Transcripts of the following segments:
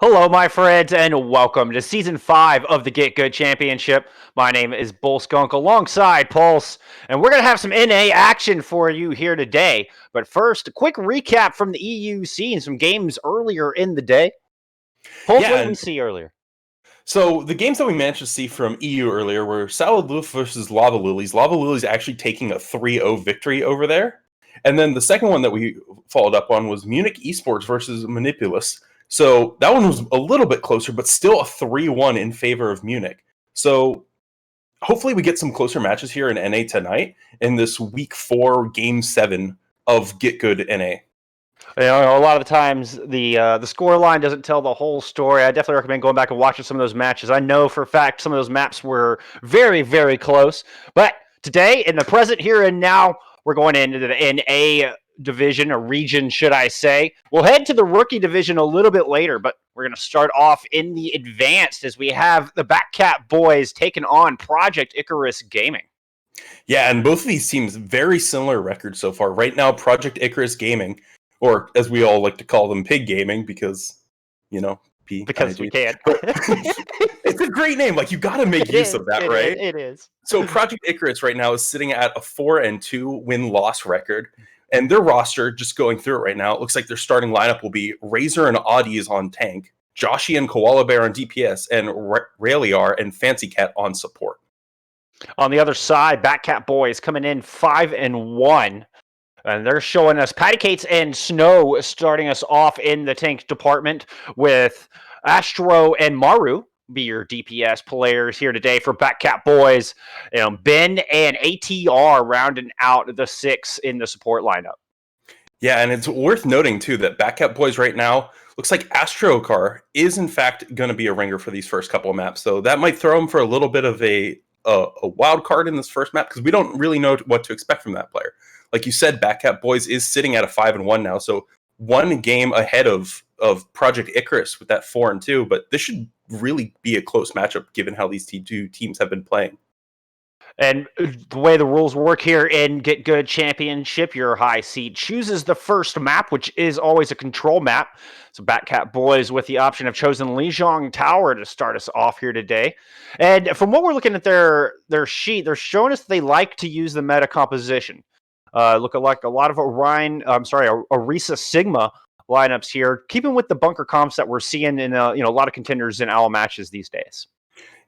Hello, my friends, and welcome to Season 5 of the GitGud Championship. My name is Bull Skunk alongside Pulse, and we're going to have some NA action for you here today. But first, a quick recap from the EU scene, some games earlier in the day. Pulse, what did we see earlier? So the games that we managed to see from EU earlier were Salad Loof versus Lava Lilies. Lava Lilies actually taking a 3-0 victory over there. And then the second one that we followed up on was Munich Esports versus Manipulus. So that one was a little bit closer, but still a 3-1 in favor of Munich. So hopefully we get some closer matches here in NA tonight in this week 4 game 7 of Get Good NA. You know, a lot of the times the score line doesn't tell the whole story. I definitely recommend going back and watching some of those matches. I know for a fact some of those maps were very, very close. But today, in the present here and now, we're going into the NA division, a region, should I say. We'll head to the rookie division a little bit later, but we're going to start off in the advanced as we have the Backcap boys taking on Project Icarus Gaming. Yeah, and both of these teams, very similar records so far. Right now, Project Icarus Gaming, or as we all like to call them, Pig Gaming, because, you know, because we can. It's a great name. Like, you got to make use of that, right? It is. So Project Icarus right now is sitting at a 4-2 win-loss record. And their roster, just going through it right now, it looks like their starting lineup will be Razor and Audis on tank, Joshi and Koala Bear on DPS, and Raeliar and Fancy Cat on support. On the other side, Backcap boys coming in 5-1. And they're showing us Patty Cates and Snow starting us off in the tank department with Astro and Maru be your DPS players here today for Backcap boys. You know, Ben and ATR rounding out the 6 in the support lineup. Yeah, and it's worth noting too that Backcap boys right now looks like Astrocar is in fact going to be a ringer for these first couple of maps. So that might throw him for a little bit of a wild card in this first map because we don't really know what to expect from that player. Like you said, Backcap boys is sitting at a 5-1 now, so one game ahead of Project Icarus with that 4-2. But this should really be a close matchup given how these two teams have been playing. And the way the rules work here in Get Good Championship, your high seed chooses the first map, which is always a control map. So Backcap boys with the option have chosen Lijiang Tower to start us off here today. And from what we're looking at their sheet, they're showing us they like to use the meta composition. Look like a lot of Orisa Sigma lineups here, keeping with the bunker comps that we're seeing in a lot of contenders in OWL matches these days.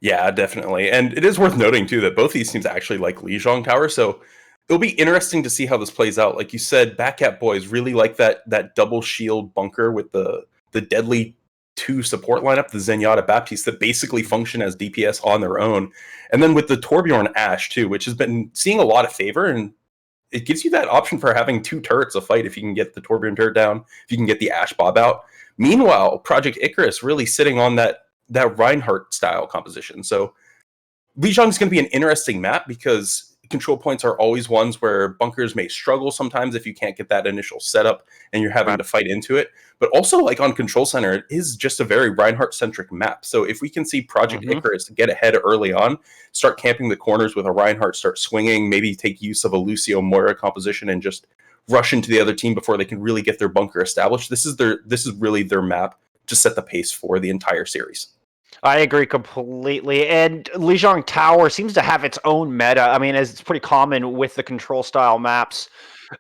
Yeah, definitely. And it is worth noting, too, that both these teams actually like Lijiang Tower, so it'll be interesting to see how this plays out. Like you said, Backcap boys really like that double shield bunker with the deadly 2 support lineup, the Zenyatta Baptiste, that basically function as DPS on their own. And then with the Torbjorn Ashe, too, which has been seeing a lot of favor, and it gives you that option for having 2 turrets to fight if you can get the Torbjorn turret down, if you can get the Ashe Bob out. Meanwhile, Project Icarus really sitting on that Reinhardt style composition. So Lijiang is going to be an interesting map because control points are always ones where bunkers may struggle sometimes if you can't get that initial setup and you're having to fight into it. But also, like on Control Center, it is just a very Reinhardt-centric map. So if we can see Project Icarus get ahead early on, start camping the corners with a Reinhardt, start swinging, maybe take use of a Lucio Moira composition and just rush into the other team before they can really get their bunker established. This is really their map to set the pace for the entire series. I agree completely. And Lijiang Tower seems to have its own meta. I mean, as it's pretty common with the control style maps.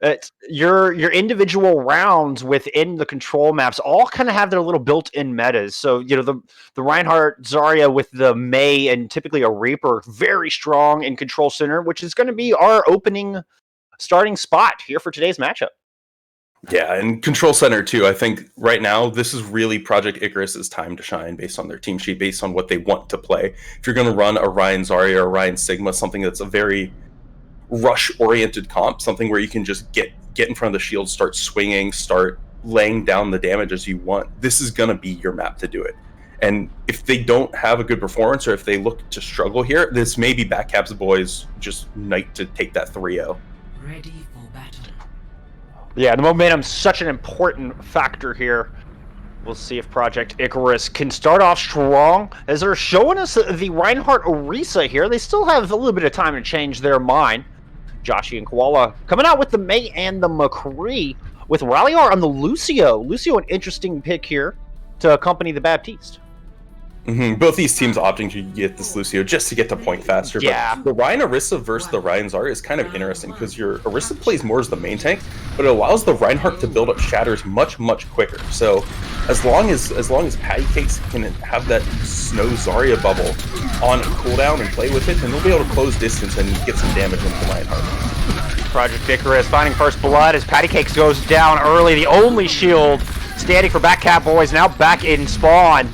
It's your individual rounds within the control maps all kind of have their little built-in metas. So, the Reinhardt Zarya with the Mei and typically a Reaper, very strong in Control Center, which is going to be our opening starting spot here for today's matchup. Yeah, and Control Center, too. I think right now, this is really Project Icarus's time to shine based on their team sheet, based on what they want to play. If you're going to run a Ryan Zarya or Ryan Sigma, something that's a very rush-oriented comp, something where you can just get in front of the shield, start swinging, start laying down the damage as you want, this is going to be your map to do it. And if they don't have a good performance or if they look to struggle here, this may be Backcap's boys just night to take that 3-0. Ready for battle. Yeah, the momentum's such an important factor here. We'll see if Project Icarus can start off strong. As they're showing us the Reinhardt Orisa here, they still have a little bit of time to change their mind. Joshi and Koala coming out with the Mei and the McCree, with Raeliar on the Lucio. Lucio, an interesting pick here to accompany the Baptiste. Both these teams opting to get this Lucio just to get to point faster. Yeah. But the Rein Orisa versus the Rein Zarya is kind of interesting because your Orisa plays more as the main tank, but it allows the Reinhardt to build up shatters much quicker. So as long as Patty Cakes can have that Snow Zarya bubble on cooldown and play with it, then they'll be able to close distance and get some damage into the Reinhardt. Project Icarus finding first blood as Patty Cakes goes down early. The only shield standing for Backcap boys now back in spawn.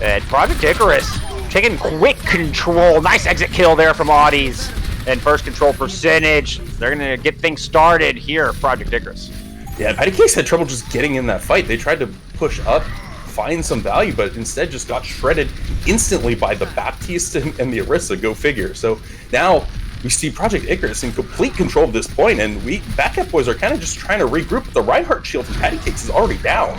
And Project Icarus taking quick control. Nice exit kill there from Audis. And first control percentage. They're going to get things started here, Project Icarus. Yeah, Patty Cakes had trouble just getting in that fight. They tried to push up, find some value, but instead just got shredded instantly by the Baptiste and the Orisa. Go figure. So now we see Project Icarus in complete control of this point, and Backcap boys are kind of just trying to regroup. The Reinhardt shield from Patty Cakes is already down.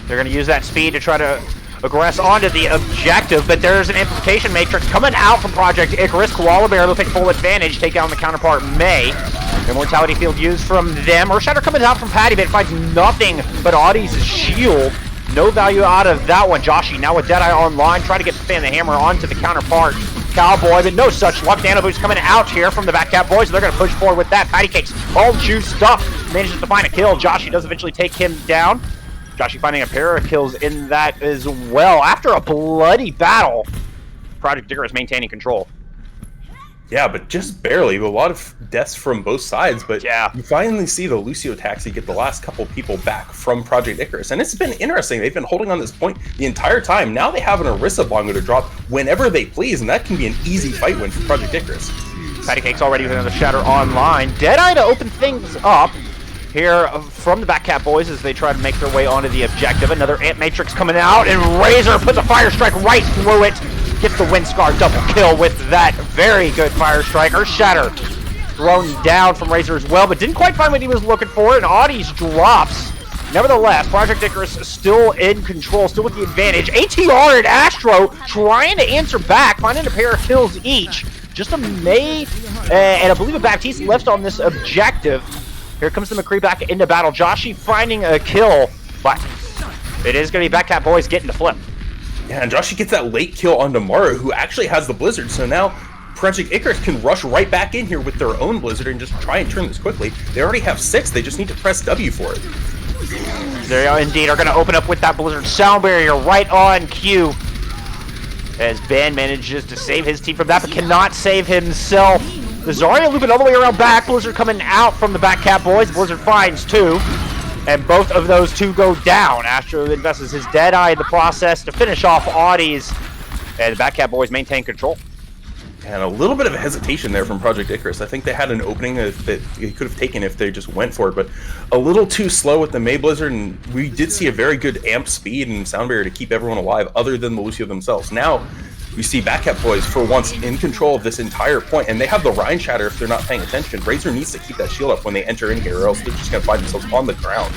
They're going to use that speed to try to aggress onto the objective, but there's an amplification matrix coming out from Project Icarus. Koala Bear will take full advantage, take down the counterpart May. Immortality field used from them. Earthshatter coming out from Patty, but it finds nothing but Audie's shield. No value out of that one. Joshi now with Deadeye online, trying to get the Fan the Hammer onto the counterpart Cowboy, but no such luck. Nano Boost coming out here from the Backcap boys. They're going to push forward with that. Patty Cakes all juiced up, manages to find a kill. Joshi does eventually take him down. Joshi finding a pair of kills in that as well. After a bloody battle, Project Icarus maintaining control. Yeah, but just barely. A lot of deaths from both sides, but yeah, you finally see the Lucio Taxi get the last couple people back from Project Icarus. And it's been interesting. They've been holding on this point the entire time. Now they have an Orisa Bongo to drop whenever they please, and that can be an easy fight win for Project Icarus. Patty Cakes already with another Shatter online. Deadeye to open things up here from the Backcap boys as they try to make their way onto the objective. Another Amp Matrix coming out, and Razor puts a Fire Strike right through it. Gets the Windscar double kill with that very good Fire Strike. Shatter thrown down from Razor as well, but didn't quite find what he was looking for, and Audie's drops. Nevertheless, Project Icarus is still in control, still with the advantage. ATR and Astro trying to answer back, finding a pair of kills each. Just a May and I believe a Baptiste left on this objective. Here comes the McCree back into battle. Joshi finding a kill, but it is going to be Backcap boys getting the flip. Yeah, and Joshi gets that late kill onto Maru, who actually has the Blizzard, so now Project Icarus can rush right back in here with their own Blizzard and just try and turn this quickly. They already have 6, they just need to press W for it. They indeed are going to open up with that Blizzard Sound Barrier right on cue, as Ben manages to save his team from that, but cannot save himself. The Zarya looping all the way around back. Blizzard coming out from the Backcap boys. Blizzard finds 2, and both of those 2 go down. Astro invests his Deadeye in the process to finish off Audie's, and the Backcap boys maintain control. And a little bit of a hesitation there from Project Icarus. I think they had an opening that they could have taken if they just went for it, but a little too slow with the May Blizzard, and we did see a very good amp speed and sound barrier to keep everyone alive other than the Lucio themselves. Now, we see Backcap boys for once in control of this entire point, and they have the Rhine Shatter if they're not paying attention. Razor needs to keep that shield up when they enter in here, or else they're just going to find themselves on the ground.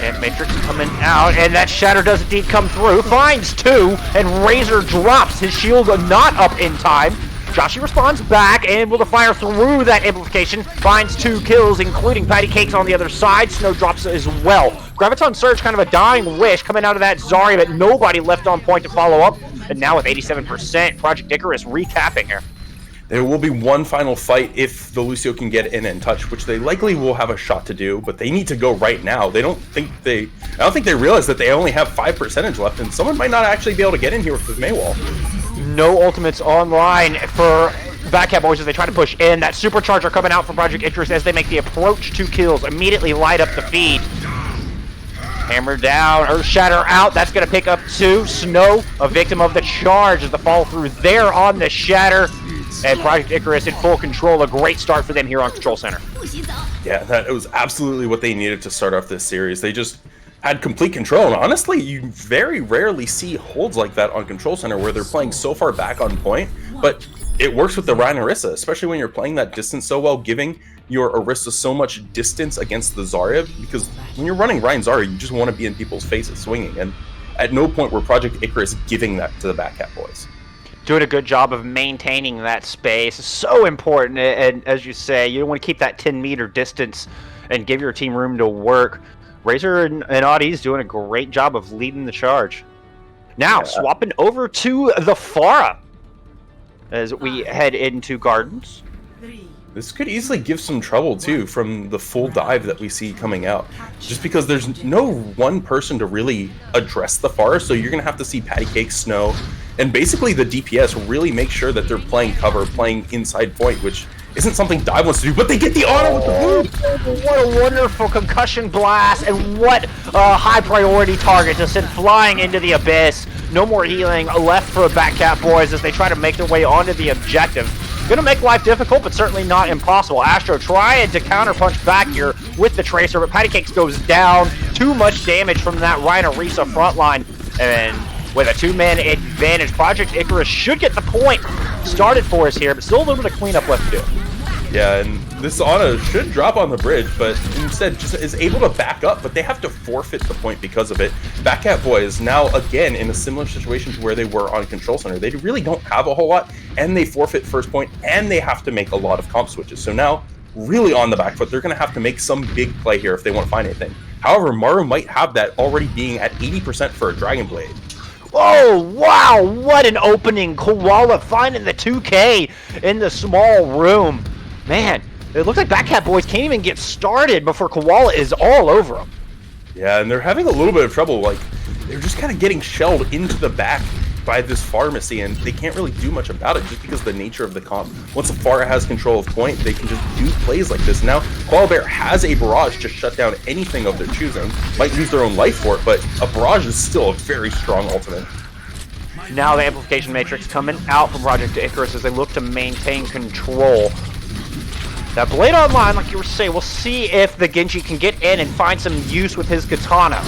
And Matrix coming out, and that Shatter does indeed come through. Finds 2, and Razor drops his shield not up in time. Joshi responds back, and able to fire through that amplification. Finds 2 kills, including Patty Cakes on the other side. Snow drops as well. Graviton Surge, kind of a dying wish coming out of that Zarya, but nobody left on point to follow up. And now with 87%, Project Icarus recapping here. There will be one final fight if the Lucio can get in and touch, which they likely will have a shot to do, but they need to go right now. I don't think they realize that they only have 5% left, and someone might not actually be able to get in here with this Maywall. No ultimates online for Backcap boys as they try to push in. That Supercharger coming out from Project Icarus as they make the approach. 2 kills, immediately light up the feed. Hammer down, Earthshatter out. That's going to pick up 2. Snow, a victim of the charge as the follow through there on the Shatter. And Project Icarus in full control. A great start for them here on Control Center. Yeah, that was absolutely what they needed to start off this series. They just had complete control. And honestly, you very rarely see holds like that on Control Center where they're playing so far back on point. But it works with the Rein Orisa, especially when you're playing that distance so well, giving your Orisa so much distance against the Zarya. Because when you're running Rein Zarya, you just want to be in people's faces swinging. And at no point were Project Icarus giving that to the Backcap boys. Doing a good job of maintaining that space. So important, and as you say, you don't want to keep that 10-meter distance and give your team room to work. Razor and Audie's doing a great job of leading the charge. Now, Yeah. swapping over to the Farah as we head into Gardens. This could easily give some trouble, too, from the full dive that we see coming out. Just because there's no one person to really address the Farah, so you're going to have to see Patty Cake, Snow, and basically the DPS really make sure that they're playing cover, playing inside point, which isn't something Dive wants to do, but they get the auto with the blue! What a wonderful concussion blast, and what a high priority target to send flying into the abyss. No more healing left for Backcap boys as they try to make their way onto the objective. Gonna make life difficult, but certainly not impossible. Astro trying to counterpunch back here with the Tracer, but Patty Cakes goes down. Too much damage from that Rhino Risa front line, and with a two-man advantage, Project Icarus should get the point started for us here, but still a little bit of cleanup left to do. Yeah, and this auto should drop on the bridge, but instead just is able to back up, but they have to forfeit the point because of it. Backcap Boys now again in a similar situation to where they were on Control Center. They really don't have a whole lot, and they forfeit first point, and they have to make a lot of comp switches. So now, really on the back foot, they're going to have to make some big play here if they want to find anything. However, Maru might have that already being at 80% for a Dragon Blade. Oh, wow, what an opening. Koala finding the 2K in the small room. Man, it looks like Backcap Boys can't even get started before Koala is all over them. Yeah, and they're having a little bit of trouble. Like, they're just kind of getting shelled into the back by this pharmacy, and they can't really do much about it just because of the nature of the comp. Once a Farah has control of point, they can just do plays like this. Now, Koala Bear has a barrage to shut down anything of their choosing. Might lose their own life for it, but a barrage is still a very strong ultimate. Now the amplification matrix coming out from Project Icarus as they look to maintain control. That Blade Online, like you were saying, we'll see if the Genji can get in and find some use with his katana.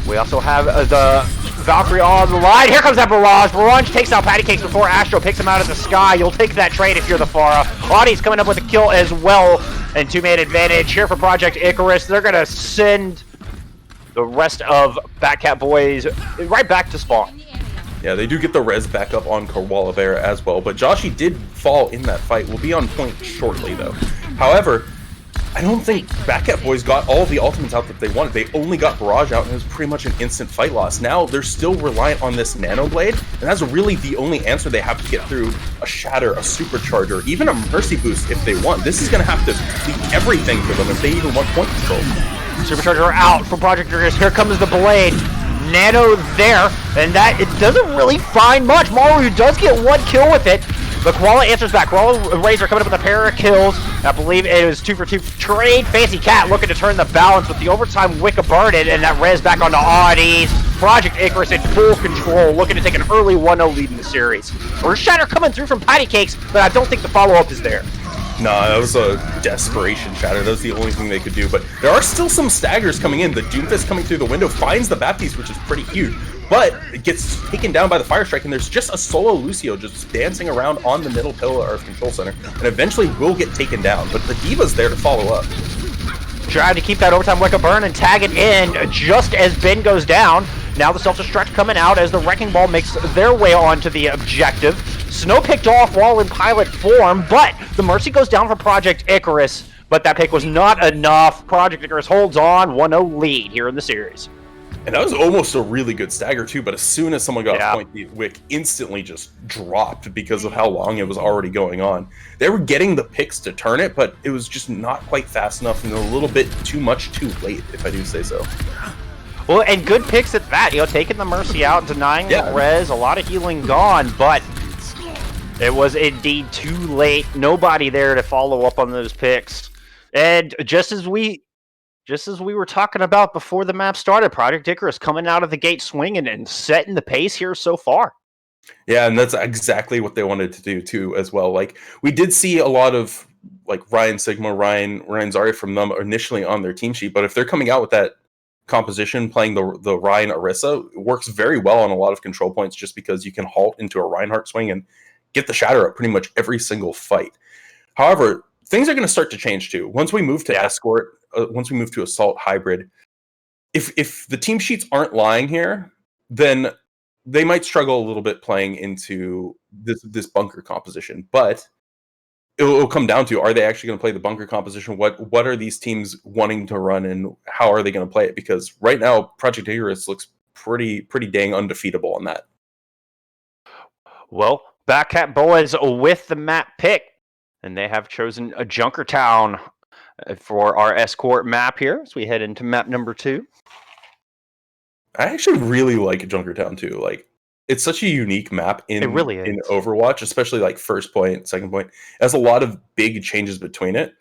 We also have the Valkyrie on the line. Here comes that Barrage. Barrage takes out Patty Cakes before Astro picks him out of the sky. You'll take that trade if you're the Farah. Audie's coming up with a kill as well. And two-man advantage here for Project Icarus. They're going to send the rest of Backcap Boys right back to spawn. Yeah, they do get the res back up on Koala Bear as well, but Joshi did fall in that fight. Will be on point shortly, though. However, I don't think Backcap Boys got all the ultimates out that they wanted. They only got Barrage out, and it was pretty much an instant fight loss. Now, they're still reliant on this Nano Blade, and that's really the only answer they have to get through a Shatter, a Supercharger, even a Mercy Boost if they want. This is going to have to be everything for them if they even want point control. Supercharger out from Project Icarus. Here comes the Blade. Nano there, and that it doesn't really find much. Maru does get one kill with it, but Koala answers back. Koala Razor coming up with a pair of kills. I believe it was 2 for 2 trade. Fancy Cat looking to turn the balance with the overtime Wicca Burden, and that res back onto Audie's. Project Icarus in full control, looking to take an early 1-0 lead in the series. First shatter coming through from Patty Cakes, but I don't think the follow-up is there. No, that was a desperation shatter. That was the only thing they could do. But there are still some staggers coming in. The Doomfist coming through the window finds the Baptiste, which is pretty huge. But it gets taken down by the Fire Strike, and there's just a solo Lucio just dancing around on the middle pillar of Control Center. And eventually will get taken down. But the Diva's there to follow up. Trying to keep that overtime Wicca Burn and tag it in just as Ben goes down. Now the self-destruct coming out as the Wrecking Ball makes their way onto the objective. Snow picked off while in pilot form, but the Mercy goes down for Project Icarus, but that pick was not enough. Project Icarus holds on, 1-0 lead here in the series. And that was almost a really good stagger too, but as soon as someone got a point, the Wick instantly just dropped because of how long it was already going on. They were getting the picks to turn it, but it was just not quite fast enough and a little bit too much too late, if I do say so. Well, and good picks at that, taking the Mercy out, denying the res, a lot of healing gone, but it was indeed too late. Nobody there to follow up on those picks. And just as we were talking about before the map started, Project Icarus coming out of the gate swinging and setting the pace here so far. Yeah, and that's exactly what they wanted to do too, as well. Like, we did see a lot of like Ryan Sigma, Ryan Zarya from them initially on their team sheet, but if they're coming out with that composition playing the Ryan Orisa, it works very well on a lot of control points just because you can halt into a Reinhardt swing and get the shatter up pretty much every single fight. However, things are going to start to change too. Once we move to Escort, once we move to Assault Hybrid, if the team sheets aren't lying here, then they might struggle a little bit playing into this bunker composition. But it'll come down to, are they actually going to play the bunker composition? What are these teams wanting to run, and how are they going to play it? Because right now, Project Icarus looks pretty dang undefeatable on that. Well, Backcap boys with the map pick, and they have chosen a Junkertown for our escort map here as we head into map number 2. I actually really like Junkertown too. Like, it's such a unique map in Overwatch, especially like first point, second point. It has a lot of big changes between it.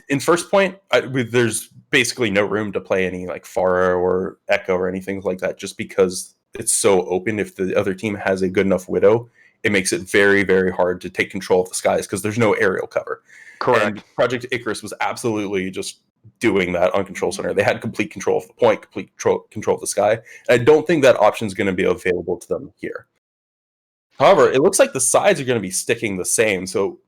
In first point, there's basically no room to play any like Pharah or Echo or anything like that, just because it's so open. If the other team has a good enough Widow, it makes it very, very hard to take control of the skies because there's no aerial cover. Correct. And Project Icarus was absolutely just doing that on Control Center. They had complete control of the point, complete control of the sky. And I don't think that option is going to be available to them here. However, it looks like the sides are going to be sticking the same. So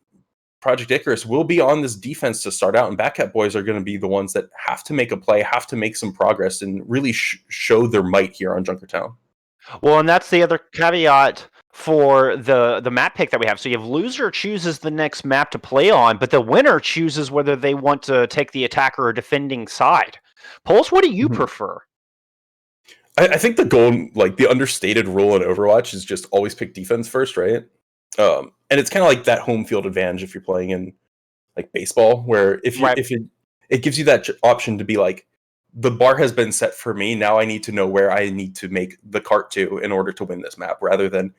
Project Icarus will be on this defense to start out, and Backcap boys are going to be the ones that have to make a play, have to make some progress, and really show their might here on Junkertown. Well, and that's the other caveat for the map pick that we have. So you have loser chooses the next map to play on, but the winner chooses whether they want to take the attacker or defending side. Pulse, what do you prefer? I think the goal, like the understated rule in Overwatch, is just always pick defense first, right? And it's kind of like that home field advantage if you're playing in like baseball, where if it gives you that option to be like, the bar has been set for me. Now I need to know where I need to make the cart to in order to win this map, rather than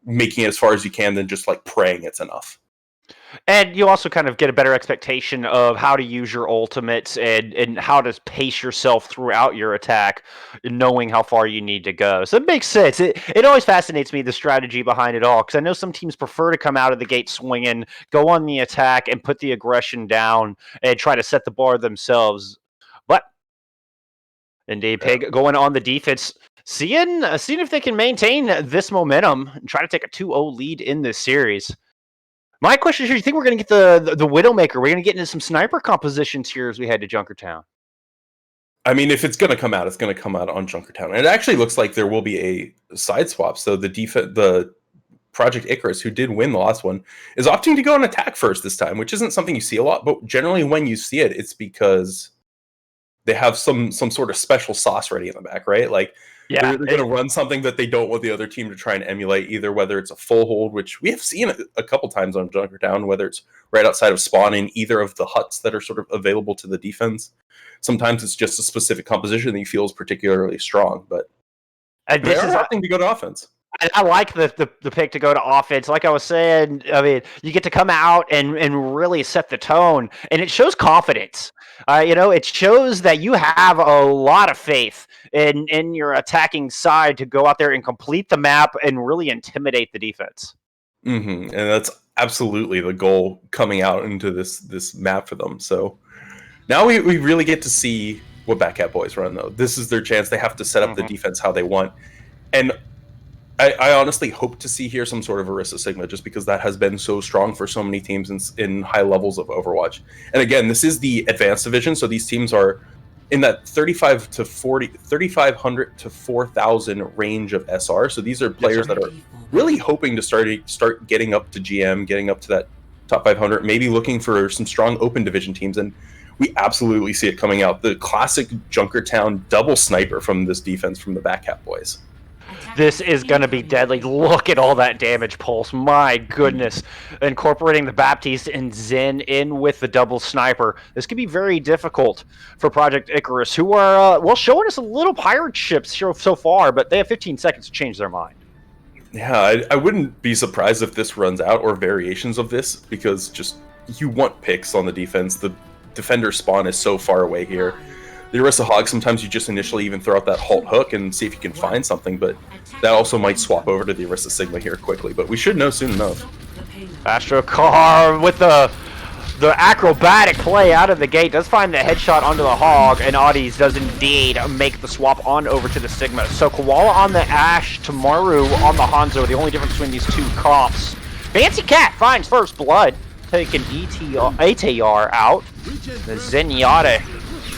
making it as far as you can, than just like praying it's enough. And you also kind of get a better expectation of how to use your ultimates and how to pace yourself throughout your attack, knowing how far you need to go. So it makes sense. It always fascinates me, the strategy behind it all, because I know some teams prefer to come out of the gate swinging, go on the attack, and put the aggression down and try to set the bar themselves. But indeed, Pig going on the defense, seeing if they can maintain this momentum and try to take a 2-0 lead in this series. My question is, do you think we're going to get the Widowmaker? We're going to get into some sniper compositions here as we head to Junkertown. I mean, if it's going to come out, it's going to come out on Junkertown. And it actually looks like there will be a side swap. So the Project Icarus, who did win the last one, is opting to go on attack first this time, which isn't something you see a lot. But generally when you see it, it's because they have some sort of special sauce ready in the back, right? Like, they're going to run something that they don't want the other team to try and emulate, either whether it's a full hold, which we have seen a couple times on Junkertown, whether it's right outside of spawn in either of the huts that are sort of available to the defense. Sometimes it's just a specific composition that you feel is particularly strong, but they are opting to go to offense. I like the pick to go to offense. Like I was saying, I mean, you get to come out and really set the tone, and it shows confidence. It shows that you have a lot of faith in your attacking side to go out there and complete the map and really intimidate the defense. And that's absolutely the goal coming out into this map for them. So now we really get to see what Backcap boys run, though. This is their chance. They have to set up the defense how they want. And I honestly hope to see here some sort of Orisa Sigma, just because that has been so strong for so many teams in high levels of Overwatch. And again, this is the advanced division, so these teams are in that 3,500 to 4,000 range of SR. So these are players that are really hoping to start getting up to GM, getting up to that top 500, maybe looking for some strong open division teams. And we absolutely see it coming out. The classic Junkertown double sniper from this defense from the Backcap boys. This is going to be deadly. Look at all that damage, Pulse. My goodness. Incorporating the Baptiste and Zen in with the double sniper. This could be very difficult for Project Icarus, who are, showing us a little pirate ships here so far, but they have 15 seconds to change their mind. Yeah, I wouldn't be surprised if this runs out, or variations of this, because just you want picks on the defense. The defender spawn is so far away here. The Orisa Hog, sometimes you just initially even throw out that halt hook and see if you can find something, but that also might swap over to the Orisa Sigma here quickly, but we should know soon enough. Astro Car with the acrobatic play out of the gate does find the headshot onto the Hog, and Audis does indeed make the swap on over to the Sigma. So Koala on the Ashe, Tamaru on the Hanzo, the only difference between these two comps. Fancy Cat finds first blood, taking ATR out. The Zenyatta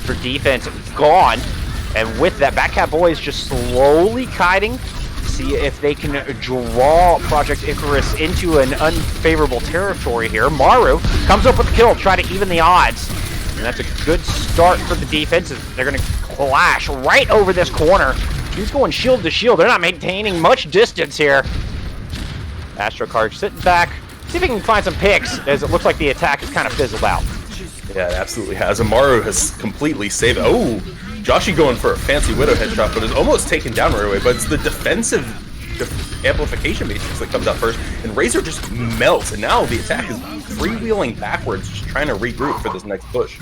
for defense gone, and with that, Backcap boys just slowly kiting see if they can draw Project Icarus into an unfavorable territory here. Maru comes up with the kill, try to even the odds. And that's a good start for the defense. They're going to clash right over this corner. He's going shield to shield. They're not maintaining much distance here. Astrocard sitting back. See if he can find some picks, as it looks like the attack is kind of fizzled out. Yeah, it absolutely has. Amaru has completely saved it. Oh, Joshi going for a fancy Widow headshot, but is almost taken down right away. But it's the defensive amplification matrix that comes out first, and Razor just melts, and now the attack is freewheeling backwards, just trying to regroup for this next push.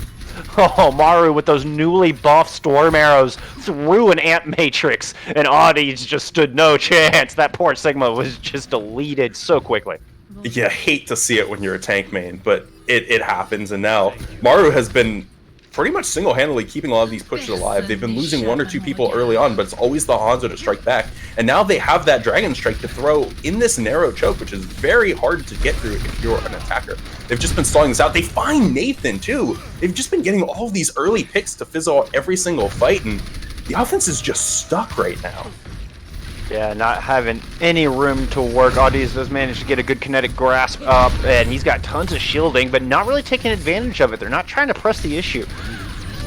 Oh, Maru with those newly buffed Storm Arrows through an Amp Matrix, and Audis just stood no chance. That poor Sigma was just deleted so quickly. You hate to see it when you're a tank main, but it happens, and now Maru has been pretty much single-handedly keeping a lot of these pushes alive. They've been losing one or two people early on, but it's always the Hanzo to strike back. And now they have that Dragon Strike to throw in this narrow choke, which is very hard to get through if you're an attacker. They've just been stalling this out. They find Nathan, too. They've just been getting all these early picks to fizzle out every single fight, and the offense is just stuck right now. Yeah, not having any room to work. Audis has managed to get a good kinetic grasp up, and he's got tons of shielding, but not really taking advantage of it. They're not trying to press the issue.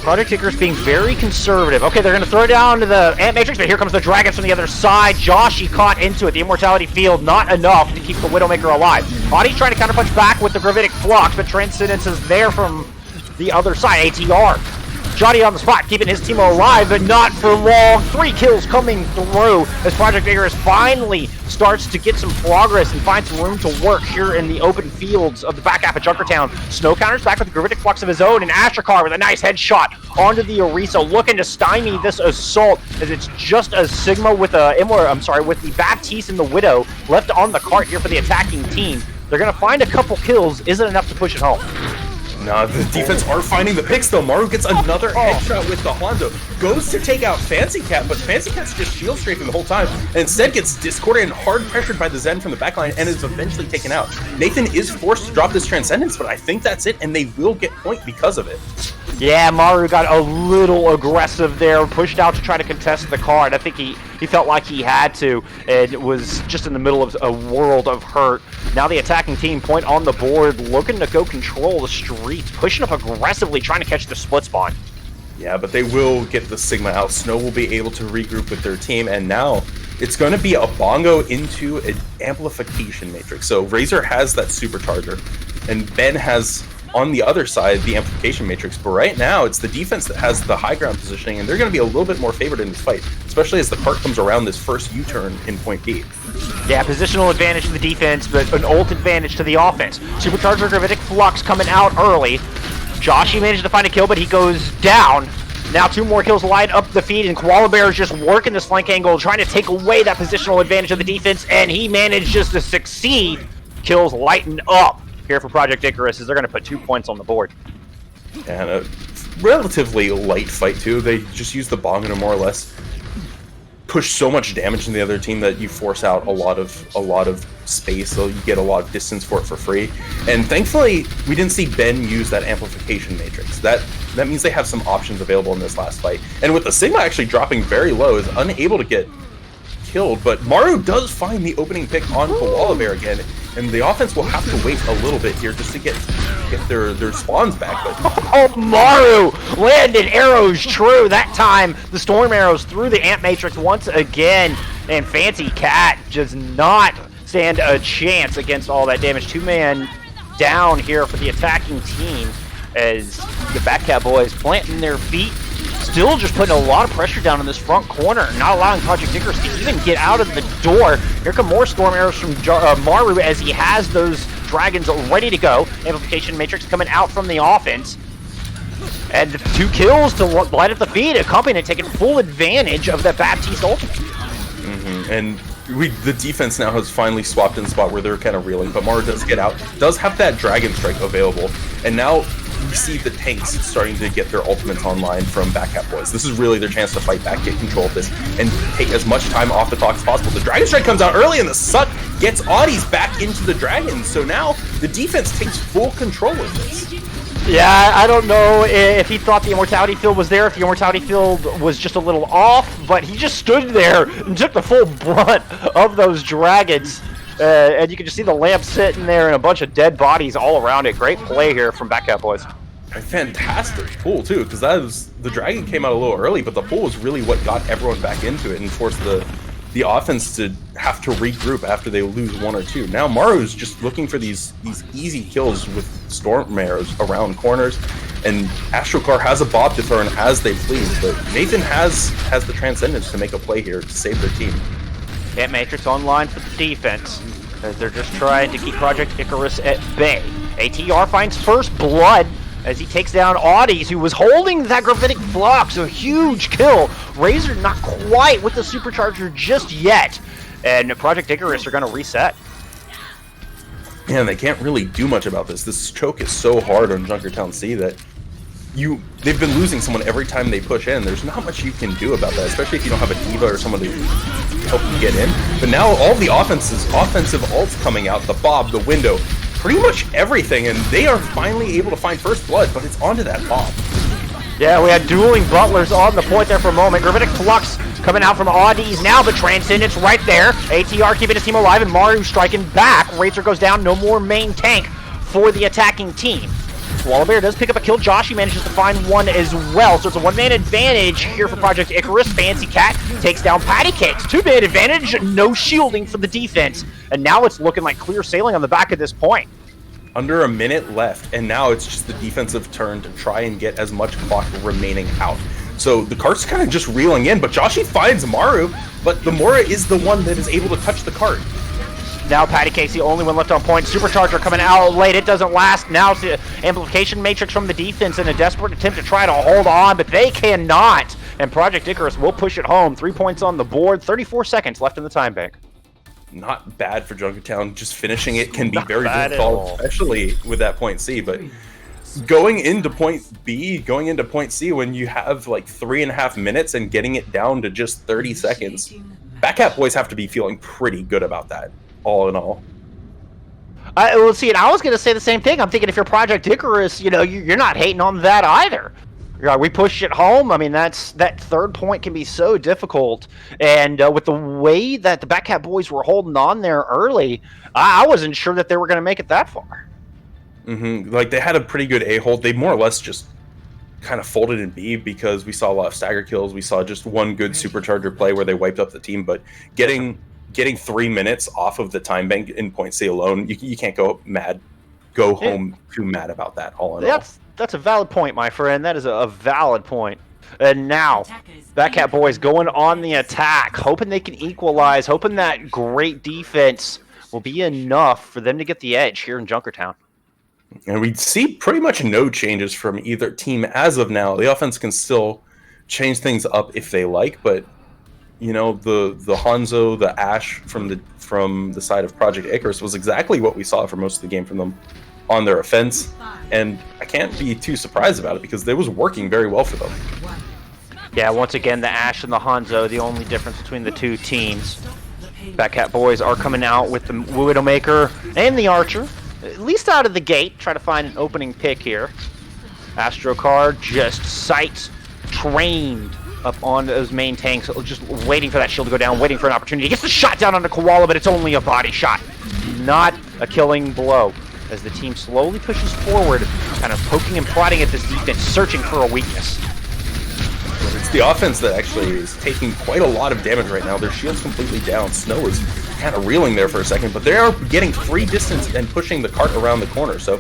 Project Icarus being very conservative. Okay, they're going to throw down to the Ant Matrix, but here comes the Dragons from the other side. Joshi caught into it. The Immortality Field, not enough to keep the Widowmaker alive. Audis trying to counterpunch back with the Gravitic Flux, but Transcendence is there from the other side. ATR. Johnny on the spot, keeping his team alive, but not for long. 3 kills coming through as Project Icarus finally starts to get some progress and find some room to work here in the open fields of the Backcap at Junkertown. Snow counters back with the Gravitic Flux of his own, and Astrocard with a nice headshot onto the Orisa, looking to stymie this assault, as it's just a Sigma with with the Baptiste and the Widow left on the cart here for the attacking team. They're going to find a couple kills. Is it enough to push it home? No, the defense are finding the picks, though. Maru gets another headshot with the Hondo. Goes to take out Fancy Cat, but Fancy Cat's just shield strafing the whole time, and instead gets discorded and hard pressured by the Zen from the backline, and is eventually taken out. Nathan is forced to drop this Transcendence, but I think that's it, and they will get point because of it. Yeah, Maru got a little aggressive there, pushed out to try to contest the card. I think he felt like he had to, and was just in the middle of a world of hurt. Now the attacking team, point on the board, looking to go control the streets, pushing up aggressively, trying to catch the split spawn. Yeah, but they will get the Sigma out. Snow will be able to regroup with their team, and now it's going to be a bongo into an amplification matrix. So Razor has that supercharger, and Ben has, on the other side, the amplification matrix. But right now, it's the defense that has the high ground positioning, and they're going to be a little bit more favored in this fight, especially as the cart comes around this first U-turn in point B. Yeah, positional advantage to the defense, but an ult advantage to the offense. Supercharger Gravitic Flux coming out early. Joshi managed to find a kill, but he goes down. Now 2 more kills light up the feed, and Koala Bear is just working this flank angle, trying to take away that positional advantage of the defense, and he managed just to succeed. Kills lighten up here for Project Icarus, as they're going to put 2 points on the board. And a relatively light fight, too. They just use the bong to more or less push so much damage in the other team that you force out a lot of space, so you get a lot of distance for it for free. And thankfully, we didn't see Ben use that amplification matrix. That means they have some options available in this last fight. And with the Sigma actually dropping very low, is unable to get killed, but Maru does find the opening pick on Koala Bear again, and the offense will have to wait a little bit here just to get their spawns back. But oh, Maru landed arrows true. That time, the Storm Arrows through the Ant Matrix once again, and Fancy Cat does not stand a chance against all that damage. 2-man down here for the attacking team, as the Backcap boys planting their feet, still just putting a lot of pressure down in this front corner, not allowing Project Icarus to even get out of the door. Here come more Storm Arrows from Maru, as he has those Dragons ready to go. Amplification Matrix coming out from the offense. And 2 kills to light up the feed, accompanying taking full advantage of that Baptiste ultimate. And the defense now has finally swapped in a spot where they're kind of reeling, but Maru does get out, does have that Dragon Strike available, and now we see the tanks starting to get their ultimates online from Backcap boys. This is really their chance to fight back, get control of this, and take as much time off the clock as possible. The Dragon Strike comes out early, and the Suck gets Audis back into the Dragons, so now the defense takes full control of this. Yeah, I don't know if he thought the immortality field was there, if the immortality field was just a little off, but he just stood there and took the full brunt of those dragons. And you can just see the lamp sitting there and a bunch of dead bodies all around it. Great play here from Backcap boys. A fantastic pull too, because the dragon came out a little early, but the pull was really what got everyone back into it and forced the offense to have to regroup after they lose one or two. Now Maru's just looking for these easy kills with storm arrows around corners, and Astrocar has a bob to throw in as they please, but Nathan has the transcendence to make a play here to save their team. Cat Matrix online for the defense, as they're just trying to keep Project Icarus at bay. ATR finds first blood as he takes down Audis, who was holding that gravitic flux. A huge kill. Razor not quite with the supercharger just yet. And Project Icarus are going to reset. Man, they can't really do much about this. This choke is so hard on Junkertown C that they've been losing someone every time they push in. There's not much you can do about that, especially if you don't have a diva or someone to help you get in. But now all the offensive ults coming out, the bob, the window, pretty much everything, and they are finally able to find first blood, but it's onto that bob. Yeah, we had dueling butlers on the point there for a moment. Gravitic Flux coming out from Audis. Now the Transcendence right there. ATR keeping his team alive, and Maru striking back. Razor goes down, no more main tank for the attacking team. Wallabear does pick up a kill. Joshy manages to find one as well. So it's a one-man advantage here for Project Icarus. Fancy Cat takes down Patty Cakes. Two-man advantage, no shielding for the defense. And now it's looking like clear sailing on the back at this point. Under a minute left, and now it's just the defensive turn to try and get as much clock remaining out. So the cart's kind of just reeling in, but Joshy finds Maru, but the Mora is the one that is able to touch the cart. Now Patty Cakes the only one left on point. Supercharger coming out late. It doesn't last. Now it's the amplification matrix from the defense in a desperate attempt to try to hold on, but they cannot. And Project Icarus will push it home. 3 points on the board. 34 seconds left in the time bank. Not bad for Junkertown. Just finishing it can be very difficult, especially with that point C. But going into point B, going into point C when you have like 3.5 minutes and getting it down to just 30 seconds, Backcap boys have to be feeling pretty good about that. All in all. Well, see, and I was going to say the same thing. I'm thinking if you're Project Icarus, you know, you're not hating on that either. We push it home. I mean, that third point can be so difficult. And with the way that the Backcap boys were holding on there early, I wasn't sure that they were going to make it that far. Like, they had a pretty good A-hold. They more or less just kind of folded in B because we saw a lot of stagger kills. We saw just one good supercharger play where they wiped up the team, but getting 3 minutes off of the time bank in point C alone, you can't go home too mad about that. That's a valid point, my friend. That is a valid point. And now, Backcap boys going on the attack, hoping they can equalize, hoping that great defense will be enough for them to get the edge here in Junkertown. And we see pretty much no changes from either team as of now. The offense can still change things up if they like, but you know, the Hanzo, the Ash from the side of Project Icarus was exactly what we saw for most of the game from them on their offense, and I can't be too surprised about it because it was working very well for them. Yeah, once again, the Ash and the Hanzo, the only difference between the two teams. Backcap boys are coming out with the Widowmaker and the Archer, at least out of the gate, try to find an opening pick here. Astrocar just sights trained up on those main tanks, just waiting for that shield to go down, waiting for an opportunity. He gets the shot down onto Koala, but it's only a body shot, not a killing blow. As the team slowly pushes forward, kind of poking and prodding at this defense, searching for a weakness. It's the offense that actually is taking quite a lot of damage right now. Their shield's completely down. Snow is kind of reeling there for a second, but they are getting free distance and pushing the cart around the corner. So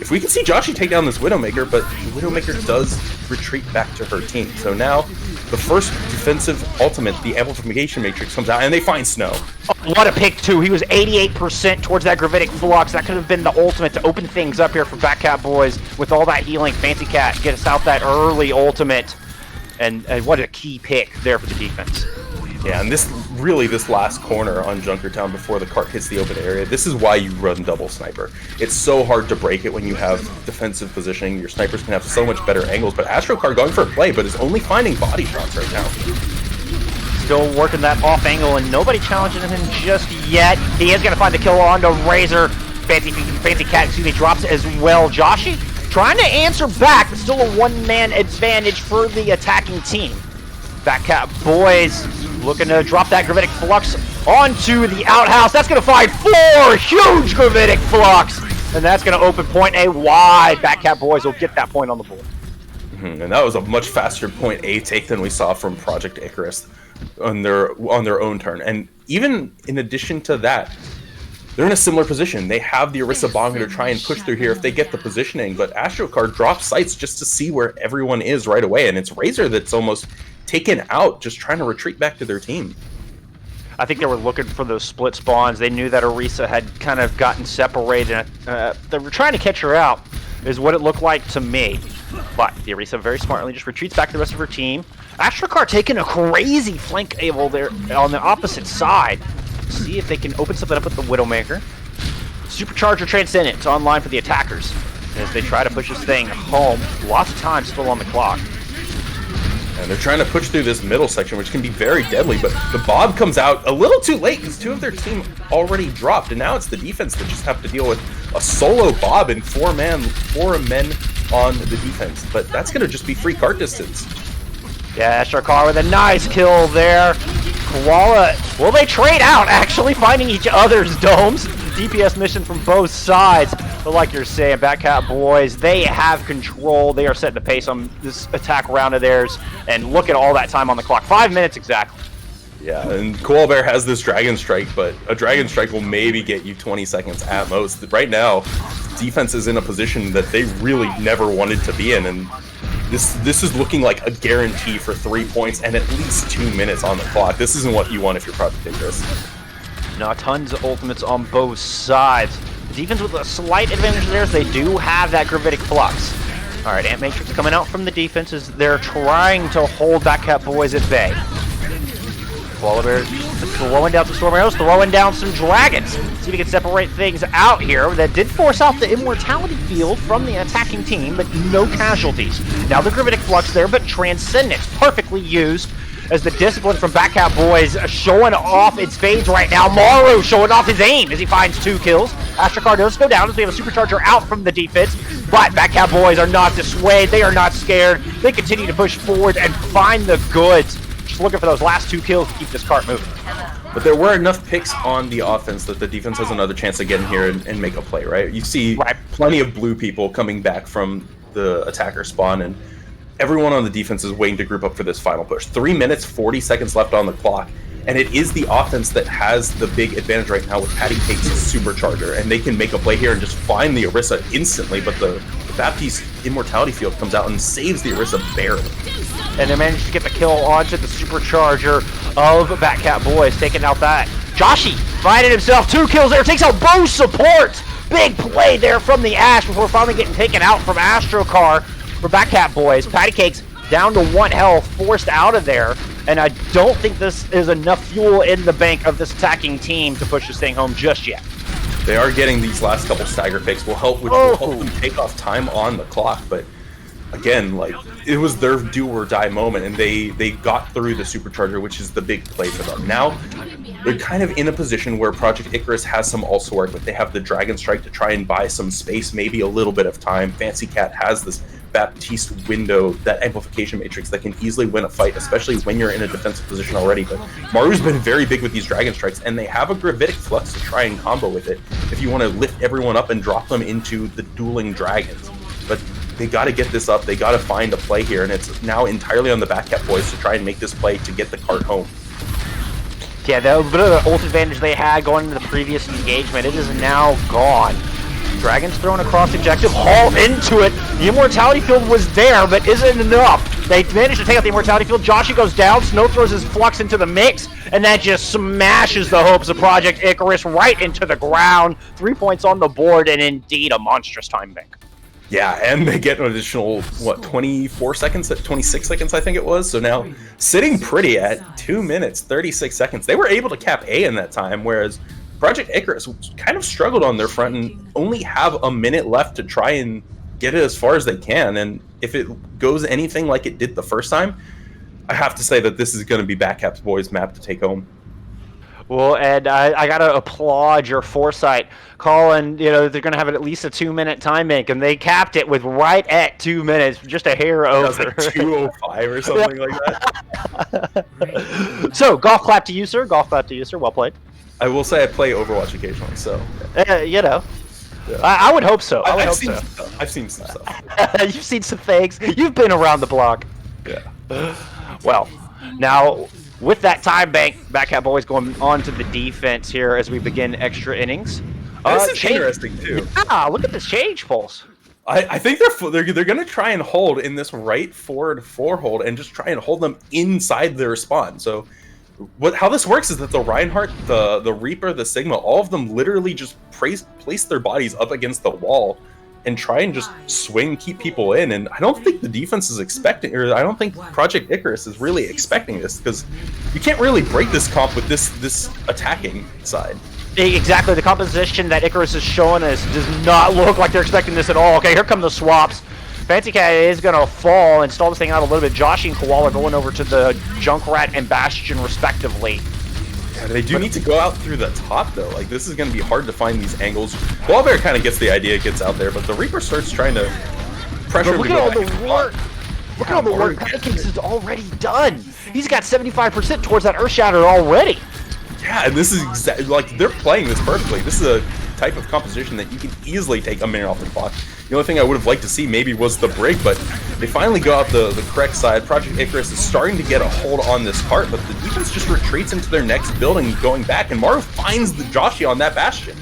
if we can see Joshy take down this Widowmaker, but the Widowmaker does retreat back to her team. So now the first defensive ultimate, the amplification matrix, comes out and they find Snow. Oh, what a pick too. He was 88% towards that gravitic flux. That could have been the ultimate to open things up here for Backcap boys with all that healing. Fancy Cat get us out that early ultimate. And what a key pick there for the defense. Yeah, and this last corner on Junkertown before the cart hits the open area, this is why you run double sniper. It's so hard to break it when you have defensive positioning. Your snipers can have so much better angles, but Astrocar going for a play, but is only finding body shots right now. Still working that off angle, and nobody challenging him just yet. He is going to find the kill onto Razor. Fancy Cat, drops as well. Joshy trying to answer back, but still a one-man advantage for the attacking team. Backcap boys looking to drop that Gravitic Flux onto the outhouse. That's going to find 4 huge Gravitic Flux, and that's going to open point A wide. Backcap boys will get that point on the board. And that was a much faster point A take than we saw from Project Icarus on their own turn. And even in addition to that, they're in a similar position. They have the Orisa Bonga to try and push through here if they get the positioning, but AstroCard drops sights just to see where everyone is right away, and it's Razor that's almost taken out, just trying to retreat back to their team. I think they were looking for those split spawns. They knew that Orisa had kind of gotten separated. They were trying to catch her out, is what it looked like to me. But the Orisa very smartly just retreats back to the rest of her team. AstroCard taking a crazy flank able there on the opposite side. See if they can open something up with the Widowmaker. Supercharger Transcendence online for the attackers as they try to push this thing home. Lots of time still on the clock. And they're trying to push through this middle section, which can be very deadly, but the Bob comes out a little too late because 2 of their team already dropped, and now it's the defense that just have to deal with a solo Bob and 4 men on the defense. But that's going to just be free cart distance. Yeah, AstroCard with a nice kill there. Koala, well, they trade out, actually, finding each other's domes. DPS mission from both sides. But like you're saying, Backcap boys, they have control. They are setting the pace on this attack round of theirs. And look at all that time on the clock. 5 minutes exactly. Yeah, and Koala Bear has this Dragon Strike, but a Dragon Strike will maybe get you 20 seconds at most. Right now, defense is in a position that they really never wanted to be in, and this is looking like a guarantee for 3 points and at least 2 minutes on the clock. This isn't what you want if you're Project Icarus. Now, tons of ultimates on both sides. The defense with a slight advantage there is they do have that Gravitic Flux. All right, Ant Matrix coming out from the defense as they're trying to hold Backcap boys at bay. Koala Bear throwing down some Storm Arrows, throwing down some Dragons. See if we can separate things out here. That did force out the Immortality Field from the attacking team, but no casualties. Now the Gravitic Flux there, but Transcendence perfectly used as the discipline from Backcap boys showing off its fades right now. Maru showing off his aim as he finds 2 kills. AstroCard does go down as we have a Supercharger out from the defense, but Backcap boys are not dissuaded. They are not scared. They continue to push forward and find the goods. Just looking for those last 2 kills to keep this cart moving. But there were enough picks on the offense that the defense has another chance of getting here and make a play, right? You see plenty of blue people coming back from the attacker spawn, and everyone on the defense is waiting to group up for this final push. 3 minutes, 40 seconds left on the clock, and it is the offense that has the big advantage right now with Patty Cake's Supercharger, and they can make a play here and just find the Orisa instantly, but the Baptiste Immortality Field comes out and saves the Orisa barely. And they managed to get the kill onto the Supercharger of Backcap boys, taking out that. Joshi finding himself 2 kills there, takes out both supports. Big play there from the Ash before finally getting taken out from AstroCard for Backcap boys. Patty Cakes down to 1 health, forced out of there. And I don't think this is enough fuel in the bank of this attacking team to push this thing home just yet. They are getting these last couple stagger picks, will help them take off time on the clock, but again, like, it was their do or die moment, and they got through the Supercharger, which is the big play for them. Now, they're kind of in a position where Project Icarus has some also work, but they have the Dragon Strike to try and buy some space, maybe a little bit of time. Fancy Cat has this Baptiste window, that amplification matrix that can easily win a fight, especially when you're in a defensive position already. But Maru's been very big with these Dragon Strikes, and they have a Gravitic Flux to try and combo with it if you want to lift everyone up and drop them into the dueling dragons. But they got to get this up, they got to find a play here, and it's now entirely on the Backcap boys to try and make this play to get the cart home. Yeah, the bit of the ult advantage they had going into the previous engagement, it is now gone. Dragons thrown across the objective, haul into it. The Immortality Field was there, but isn't enough. They managed to take out the Immortality Field. Joshi goes down, Snow throws his Flux into the mix, and that just smashes the hopes of Project Icarus right into the ground. 3 points on the board, and indeed a monstrous time bank. Yeah, and they get an additional, 24 seconds, 26 seconds, I think it was. So now, sitting pretty at 2 minutes, 36 seconds. They were able to cap A in that time, whereas Project Icarus kind of struggled on their front and only have a minute left to try and get it as far as they can. And if it goes anything like it did the first time, I have to say that this is going to be Backcap's boys' map to take home. Well, and I gotta applaud your foresight, calling. They're gonna have at least a 2-minute time bank, and they capped it with right at 2 minutes, just a hair That was over. like 2:05 or something like that. So, golf clap to you, sir. Golf clap to you, sir. Well played. I will say I play Overwatch occasionally, so Yeah. yeah. I would hope so. I've seen some stuff. I've seen some stuff. You've seen some things. You've been around the block. Yeah. Well, now with that time bank, Backcap Boys going on to the defense here as we begin extra innings. This is interesting too. Ah, look at this change pulse. I think they're going to try and hold in this right forward 4 hold and just try and hold them inside their spawn. So how this works is that the Reinhardt, the Reaper, the Sigma, all of them literally just place their bodies up against the wall and try and just swing, keep people in. And I don't think the defense is expecting, or I don't think Project Icarus is really expecting this, because you can't really break this comp with this attacking side. Exactly, the composition that Icarus is showing us does not look like they're expecting this at all. Okay, here come the swaps. Fancy Cat is going to fall and stall this thing out a little bit. Joshi and Koala going over to the Junkrat and Bastion, respectively. Yeah, they do need to go out through the top, though. Like, this is going to be hard to find these angles. Wallbear kind of gets the idea, gets out there, but the Reaper starts trying to pressure him to go back. Look at all the work Pancakes is already done. He's got 75% towards that Earth Shatter already. Yeah, and this is exactly, like, they're playing this perfectly. This is a type of composition that you can easily take a minute off the clock. The only thing I would have liked to see maybe was the break, but they finally go out the correct side. Project Icarus is starting to get a hold on this cart, but the defense just retreats into their next building going back, and Maru finds the Joshi on that Bastion.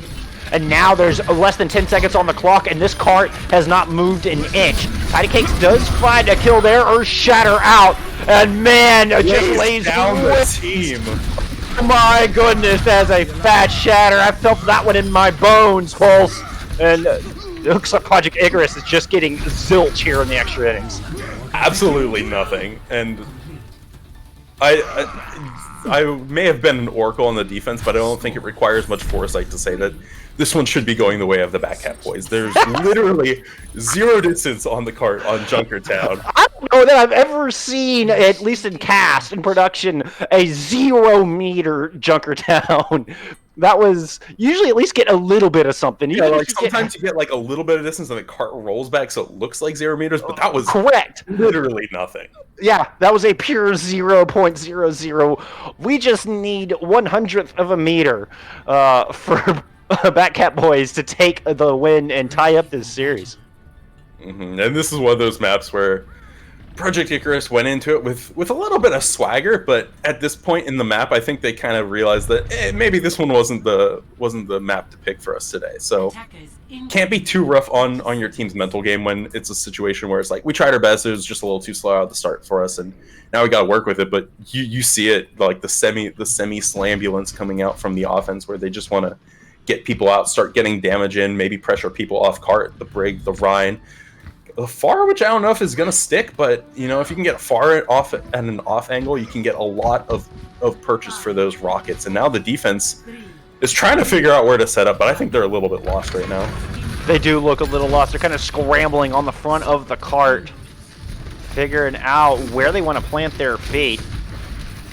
And now there's less than 10 seconds on the clock, and this cart has not moved an inch. Patty Cakes does find a kill there, Earth Shatter out, and man, just lays down the team. My goodness, that's a fat shatter. I felt that one in my bones, Pulse. And it looks like Project Icarus is just getting zilch here in the extra innings. Absolutely nothing. And I may have been an oracle on the defense, but I don't think it requires much foresight to say that this one should be going the way of the Backcap Boys. There's literally 0 distance on the cart on Junkertown. I don't know that I've ever seen, at least in cast, in production, a 0-meter Junkertown. That was usually at least get a little bit of something. Yeah, like sometimes you get like a little bit of distance and the cart rolls back so it looks like 0 meters, but that was correct. Literally nothing. Yeah, that was a pure 0.00. We just need 1/100th of a meter for Backcap Boys to take the win and tie up this series. And this is one of those maps where Project Icarus went into it with a little bit of swagger, but at this point in the map, I think they kind of realized that maybe this one wasn't the map to pick for us today. So can't be too rough on your team's mental game when it's a situation where it's like we tried our best, it was just a little too slow out the start for us, and now we got to work with it. But you see it like the semi slambulance coming out from the offense where they just want to get people out, start getting damage in, maybe pressure people off cart, the Brig, the Rhine. The far, which I don't know if is going to stick, but you know, if you can get far off at an off angle, you can get a lot of purchase for those rockets. And now the defense is trying to figure out where to set up, but I think they're a little bit lost right now. They do look a little lost. They're kind of scrambling on the front of the cart, figuring out where they want to plant their feet.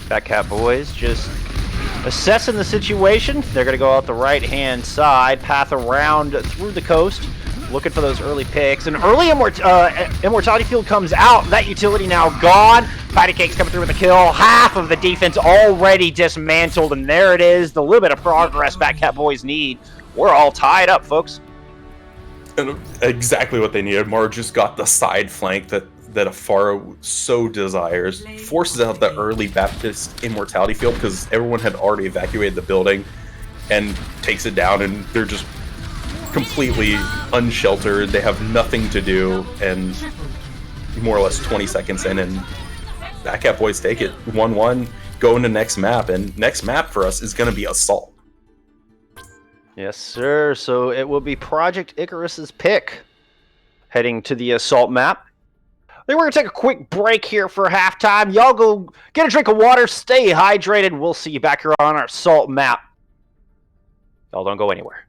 Backcap Boys just assessing the situation. They're going to go out the right-hand side, path around through the coast, looking for those early picks. An early Immortality Field comes out. That utility now gone. Patty Cake's coming through with a kill. Half of the defense already dismantled, and there it is. The little bit of progress Backcap Boys need. We're all tied up, folks. And exactly what they needed. Mar just got the side flank that Afaro so desires, forces out the early Baptist Immortality Field because everyone had already evacuated the building, and takes it down, and they're just completely unsheltered. They have nothing to do, and more or less 20 seconds in, and Backcap Boys take it 1-1, go into next map, and next map for us is going to be Assault. Yes, sir. So it will be Project Icarus's pick heading to the Assault map. I think we're going to take a quick break here for halftime. Y'all go get a drink of water, stay hydrated. We'll see you back here on our Assault map. Y'all don't go anywhere.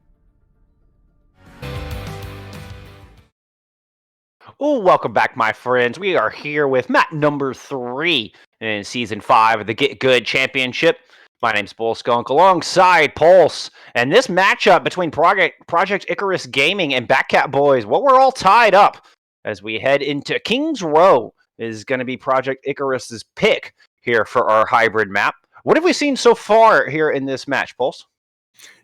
Oh, welcome back, my friends. We are here with map number 3 in Season 5 of the GitGud Championship. My name's Bull Skunk alongside Pulse. And this matchup between Project Icarus Gaming and Backcap Boys, well, we're all tied up as we head into Kings Row is going to be Project Icarus's pick here for our hybrid map. What have we seen so far here in this match, Pulse?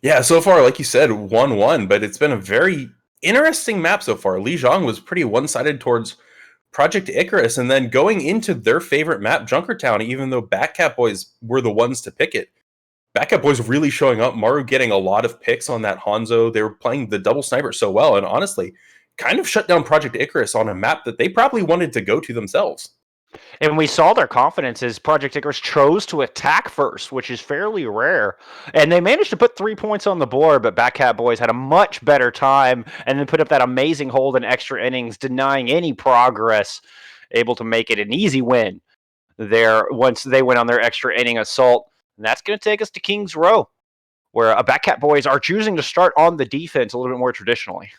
Yeah, so far, like you said, 1-1, but it's been a very interesting map so far. Lijiang was pretty one-sided towards Project Icarus, and then going into their favorite map, Junkertown, even though Backcap Boys were the ones to pick it. Backcap Boys really showing up, Maru getting a lot of picks on that Hanzo. They were playing the double sniper so well, and honestly, kind of shut down Project Icarus on a map that they probably wanted to go to themselves. And we saw their confidence as Project Icarus chose to attack first, which is fairly rare. And they managed to put 3 points on the board, but Backcap Boys had a much better time and then put up that amazing hold in extra innings, denying any progress, able to make it an easy win there once they went on their extra inning assault. And that's going to take us to Kings Row, where Backcap Boys are choosing to start on the defense a little bit more traditionally.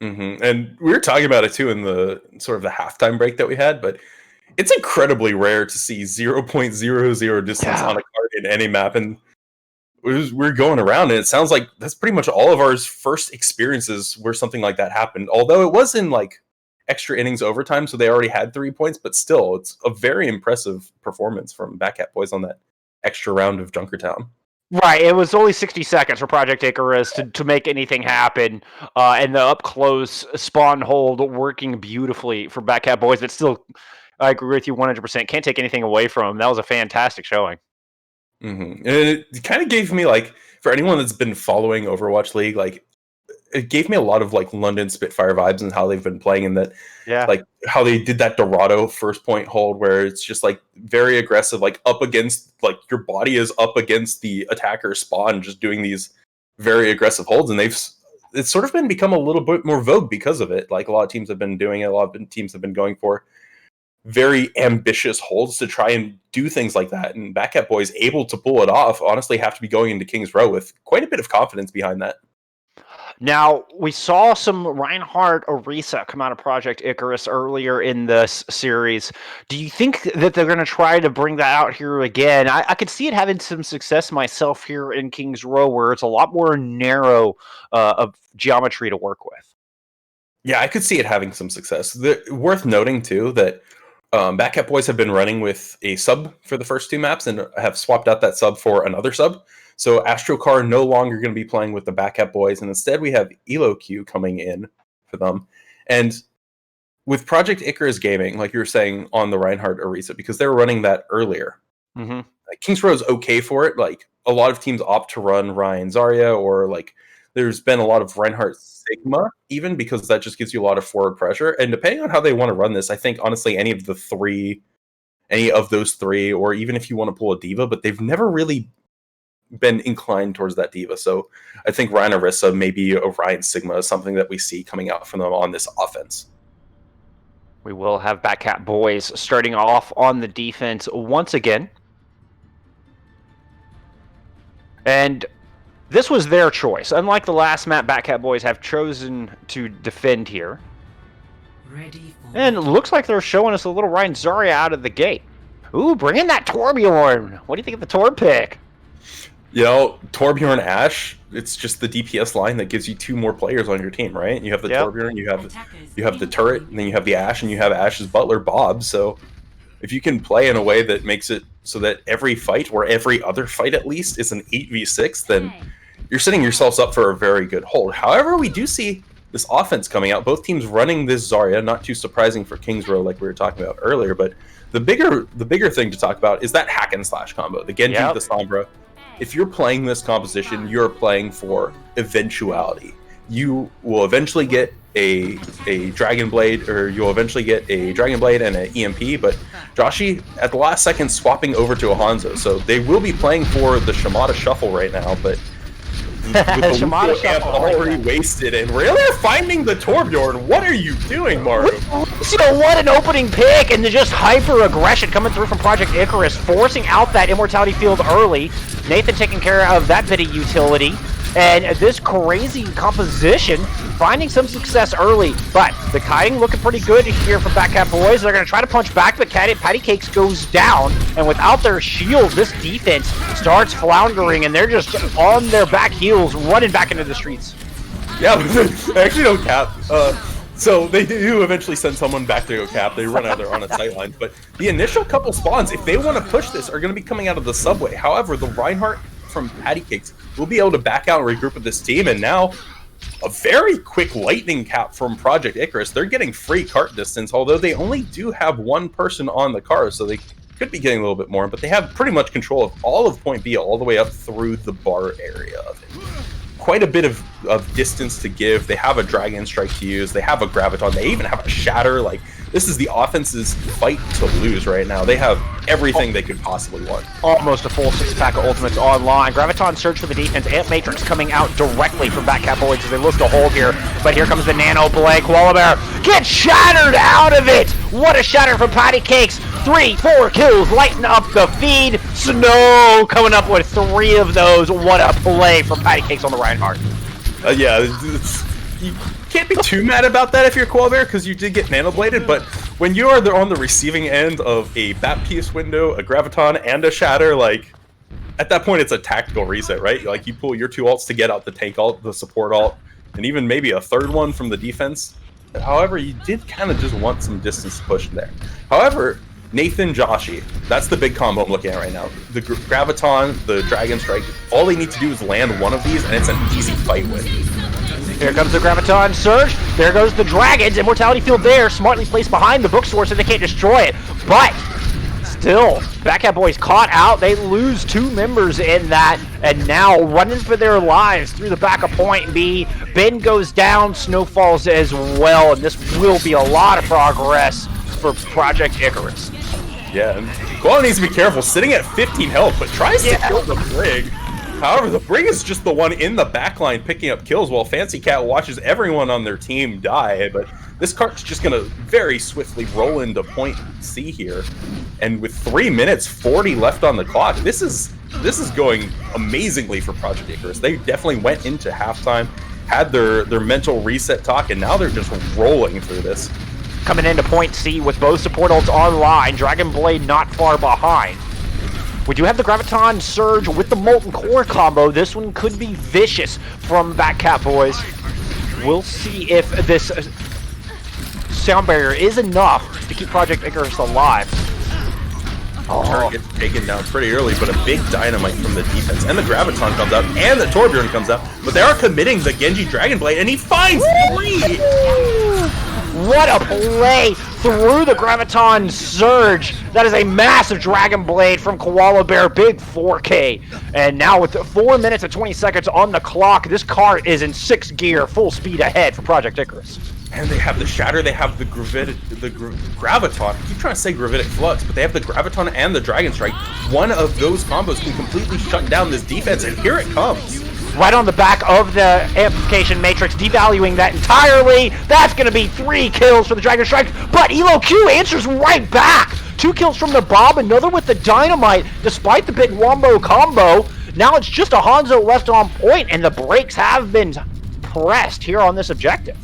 Mm-hmm. And we were talking about it too in the sort of the halftime break that we had, but it's incredibly rare to see 0.00 distance on a card in any map, and we're going around, and it sounds like that's pretty much all of our first experiences where something like that happened. Although it was in like extra innings overtime, so they already had 3 points, but still, it's a very impressive performance from Backcap Boys on that extra round of Junkertown. Right, it was only 60 seconds for Project Icarus to make anything happen, and the up-close spawn hold working beautifully for Backcap Boys, but still, I agree with you 100%. Can't take anything away from him. That was a fantastic showing. Mm-hmm. And it kind of gave me, like, for anyone that's been following Overwatch League, like, it gave me a lot of, like, London Spitfire vibes and how they've been playing, and that, like, how they did that Dorado first point hold where it's just, like, very aggressive, like, up against, like, your body is up against the attacker spawn, just doing these very aggressive holds, and it's sort of become a little bit more vogue because of it. Like, a lot of teams have been doing it, a lot of teams have been going for very ambitious holds to try and do things like that, and Backcap Boys able to pull it off honestly have to be going into Kings Row with quite a bit of confidence behind that. Now, we saw some Reinhardt Orisa come out of Project Icarus earlier in this series. Do you think that they're going to try to bring that out here again? I could see it having some success myself here in Kings Row, where it's a lot more narrow of geometry to work with. Yeah, I could see it having some success. Worth noting, too, that Backcap Boys have been running with a sub for the first two maps and have swapped out that sub for another sub. So Astrocar no longer going to be playing with the Backcap Boys, and instead we have EloQ coming in for them. And with Project Icarus Gaming, like you were saying on the Reinhardt Orisa, because they were running that earlier, like, Kings Row is okay for it. Like, a lot of teams opt to run Ryan Zarya, or like there's been a lot of Reinhardt Sigma, even because that just gives you a lot of forward pressure. And depending on how they want to run this, I think honestly any of those three, or even if you want to pull a diva, but they've never really been inclined towards that diva. So I think Ryan Orisa, maybe Orion Sigma, is something that we see coming out from them on this offense. We will have Backcap Boys starting off on the defense once again. And this was their choice. Unlike the last map, Backcap Boys have chosen to defend here. And it looks like they're showing us a little Ryan Zarya out of the gate. Ooh, bring in that Torbjorn. What do you think of the Torb pick? You know, Torbjorn Ashe, it's just the DPS line that gives you two more players on your team, right? You have the Torbjorn, you have the turret, and then you have the Ashe, and you have Ashe's butler, Bob. So if you can play in a way that makes it so that every fight, or every other fight at least, is an 8v6, then you're setting yourselves up for a very good hold. However, we do see this offense coming out. Both teams running this Zarya, not too surprising for Kings Row like we were talking about earlier, but the bigger thing to talk about is that hack and slash combo, the Genji, the Sombra. If you're playing this composition, you're playing for eventuality. You will eventually get a Dragon Blade, or you'll eventually get a Dragon Blade and an EMP, but Joshi, at the last second, swapping over to a Hanzo. So they will be playing for the Shimada Shuffle right now, but with the Shimada Shuffle already wasted, and really finding the Torbjorn. What are you doing, Maru? So what an opening pick, and just hyper aggression coming through from Project Icarus, forcing out that immortality field early. Nathan taking care of that bit of utility. And this crazy composition finding some success early, but the kiting looking pretty good here for Backcap boys. They're going to try to punch back, but Patty Cakes goes down, and without their shield, this defense starts floundering, and they're just on their back heels, running back into the streets. Yeah, I actually don't cap. So they do eventually send someone back to go cap. They run out there on a sight line, but the initial couple spawns, if they want to push this, are going to be coming out of the subway. However, the Reinhardt from Patty Cakes will be able to back out and regroup with this team, and now a very quick lightning cap from Project Icarus. They're getting free cart distance, although they only do have one person on the car, so they could be getting a little bit more, but they have pretty much control of all of point B all the way up through the bar area of it. Quite a bit of distance to give. They have a Dragon Strike to use. They have a Graviton. They even have a Shatter. Like, this is the offense's fight to lose right now. They have everything they could possibly want. Almost a full 6-pack of ultimates online. Graviton Surge for the defense. Ant Matrix coming out directly from Backcap boys as they look to hold here. But here comes the Nano Blade. Koala Bear gets shattered out of it. What a shatter from Patty Cakes. 3-4 kills, lighten up the feed. Snow coming up with 3 of those. What a play from Patty Cakes on the Reinhardt. Yeah, you can't be too mad about that if you're Koala Bear, because you did get nano-bladed, but when you are on the receiving end of a Baptiste window, a Graviton, and a Shatter, like, at that point it's a tactical reset, right? Like, you pull your 2 ults to get out the tank ult, the support ult, and even maybe a 3rd one from the defense. However, you did kind of just want some distance push there. However, Nathan Joshi, that's the big combo I'm looking at right now. The Graviton, the Dragon Strike, all they need to do is land one of these, and it's an easy fight win. Here comes the Graviton Surge. There goes the Dragons. Immortality Field there, smartly placed behind the bookstore so they can't destroy it. But still, Backcap boys caught out. They lose 2 members in that, and now running for their lives through the back of point B. Ben goes down, Snow falls as well, and this will be a lot of progress for Project Icarus. Yeah, and Koala needs to be careful, sitting at 15 health, but tries to kill the Brig. However, the Brig is just the one in the backline picking up kills while Fancy Cat watches everyone on their team die, but this cart's just going to very swiftly roll into point C here. And with 3 minutes 40 left on the clock, this is going amazingly for Project Icarus. They definitely went into halftime, had their mental reset talk, and now they're just rolling through this. Coming into point C with both support ults online, Dragon Blade not far behind. We do have the Graviton Surge with the Molten Core combo. This one could be vicious from Backcap boys. We'll see if this sound barrier is enough to keep Project Icarus alive. Turret gets taken down pretty early, but a big dynamite from the defense. And the Graviton comes out, and the Torbjorn comes out. But they are committing the Genji Dragon Blade, and he finds 3! What a play through the Graviton Surge. That is a massive Dragon Blade from Koala Bear, big 4K. And now with 4 minutes and 20 seconds on the clock, this car is in 6th gear, full speed ahead for Project Icarus. And they have the Shatter, they have the Graviton. I keep trying to say Gravitic Flux, but they have the Graviton and the Dragon Strike. One of those combos can completely shut down this defense, and here it comes. Right on the back of the Amplification Matrix, devaluing that entirely. That's going to be 3 kills for the Dragon Strike, but Elo Q answers right back. 2 kills from the Bob, another with the Dynamite, despite the big Wombo combo. Now it's just a Hanzo left on point, and the brakes have been pressed here on this objective.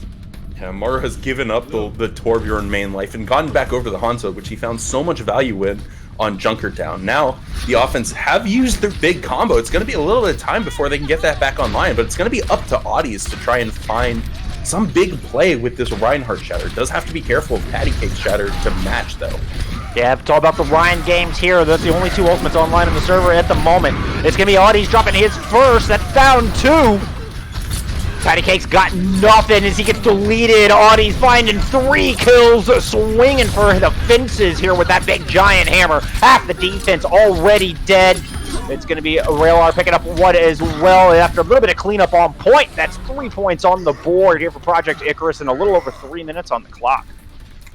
Yeah, Maru has given up the Torbjorn main life and gone back over the Hanzo, which he found so much value with on Junkertown. Now, the offense have used their big combo. It's going to be a little bit of time before they can get that back online, but it's going to be up to Audis to try and find some big play with this Reinhardt Shatter. Does have to be careful of Patty Cake's Shatter to match, though. Yeah, it's all about the Ryan games here. That's the only 2 ultimates online on the server at the moment. It's going to be Audis dropping his first. That's down 2. Patty Cake's got nothing as he gets deleted. Audie's finding 3 kills, swinging for the fences here with that big giant hammer. Half the defense already dead. It's going to be Railar picking up what as well after a little bit of cleanup on point. That's 3 points on the board here for Project Icarus and a little over 3 minutes on the clock.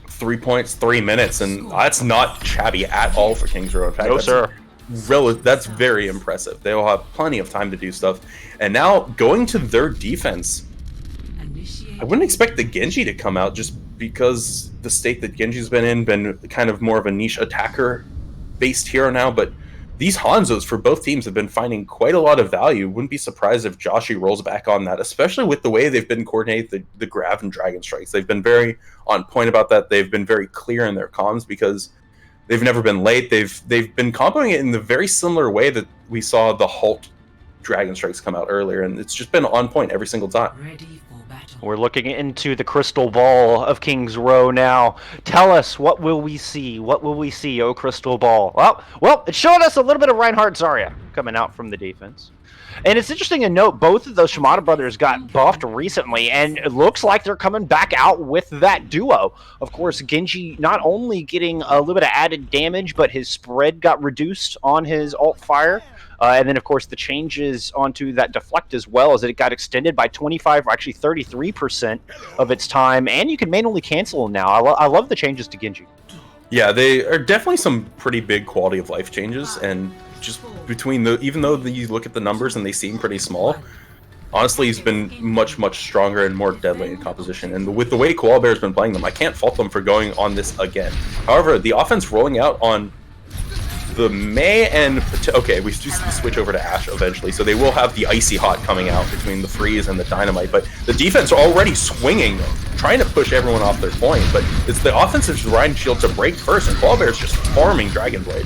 3 points, 3 minutes, and that's not shabby at all for Kings Row. In fact, no, sir. That's very impressive. They will have plenty of time to do stuff. And now, going to their defense, I wouldn't expect the Genji to come out just because the state that Genji's been kind of more of a niche attacker-based hero now, but these Hanzos for both teams have been finding quite a lot of value. Wouldn't be surprised if Joshi rolls back on that, especially with the way they've been coordinating the Grav and Dragon Strikes. They've been very on point about that. They've been very clear in their comms because they've never been late. They've been comboing it in the very similar way that we saw the Halt Dragon Strikes come out earlier, and it's just been on point every single time. We're looking into the crystal ball of King's Row now. Tell us, what will we see? What will we see, oh crystal ball? Well, it showed us a little bit of Reinhardt Zarya coming out from the defense. And it's interesting to note, both of those Shimada brothers got buffed recently, and it looks like they're coming back out with that duo. Of course, Genji not only getting a little bit of added damage, but his spread got reduced on his alt fire. And then, of course, the changes onto that deflect as well, as it got extended by 25, or actually 33% of its time, and you can manually cancel them now. I love the changes to Genji. Yeah, they are definitely some pretty big quality of life changes, and just between even though you look at the numbers and they seem pretty small, honestly, he's been much, much stronger and more deadly in composition. And with the way Koala Bear's been playing them, I can't fault them for going on this again. However, the offense rolling out on the Mei and... Okay, we switch over to Ashe eventually, so they will have the Icy Hot coming out between the Freeze and the Dynamite, but the defense are already swinging, trying to push everyone off their point, but it's the offensive Rhine Shield to break first, and Koala Bear's just farming Dragon Blade.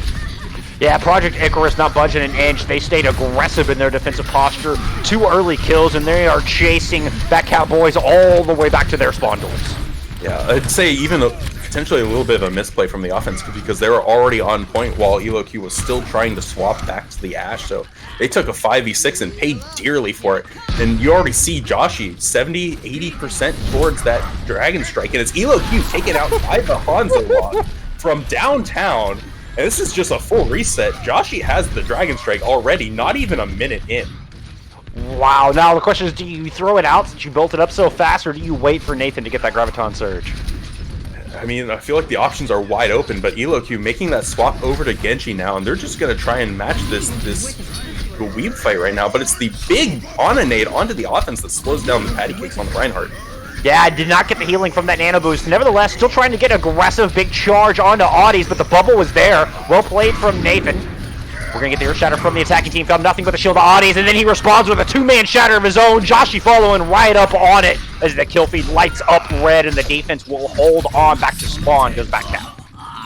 Yeah, Project Icarus not budging an inch. They stayed aggressive in their defensive posture. 2 early kills, and they are chasing Backcap boys all the way back to their spawn doors. Yeah, I'd say even potentially a little bit of a misplay from the offense because they were already on point while EloQ was still trying to swap back to the Ashe. So they took a 5v6 and paid dearly for it. And you already see Joshi 70-80% towards that Dragon Strike, and it's EloQ taken out by the Hanzo Lock from downtown. And this is just a full reset. Joshi has the Dragon Strike already, not even a minute in. Wow, now the question is, do you throw it out since you built it up so fast, or do you wait for Nathan to get that Graviton Surge? I mean, I feel like the options are wide open, but EloQ making that swap over to Genji now, and they're just going to try and match this weeb fight right now, but it's the big Onanade onto the offense that slows down the patty cakes on the Reinhardt. Yeah, did not get the healing from that nano boost. Nevertheless, still trying to get aggressive big charge onto Audis, but the bubble was there. Well played from Nathan. We're going to get the Earth Shatter from the attacking team. Found nothing but the shield of Audis, and then he responds with a 2-man shatter of his own. Joshi following right up on it as the kill feed lights up red, and the defense will hold on back to spawn. Goes back down.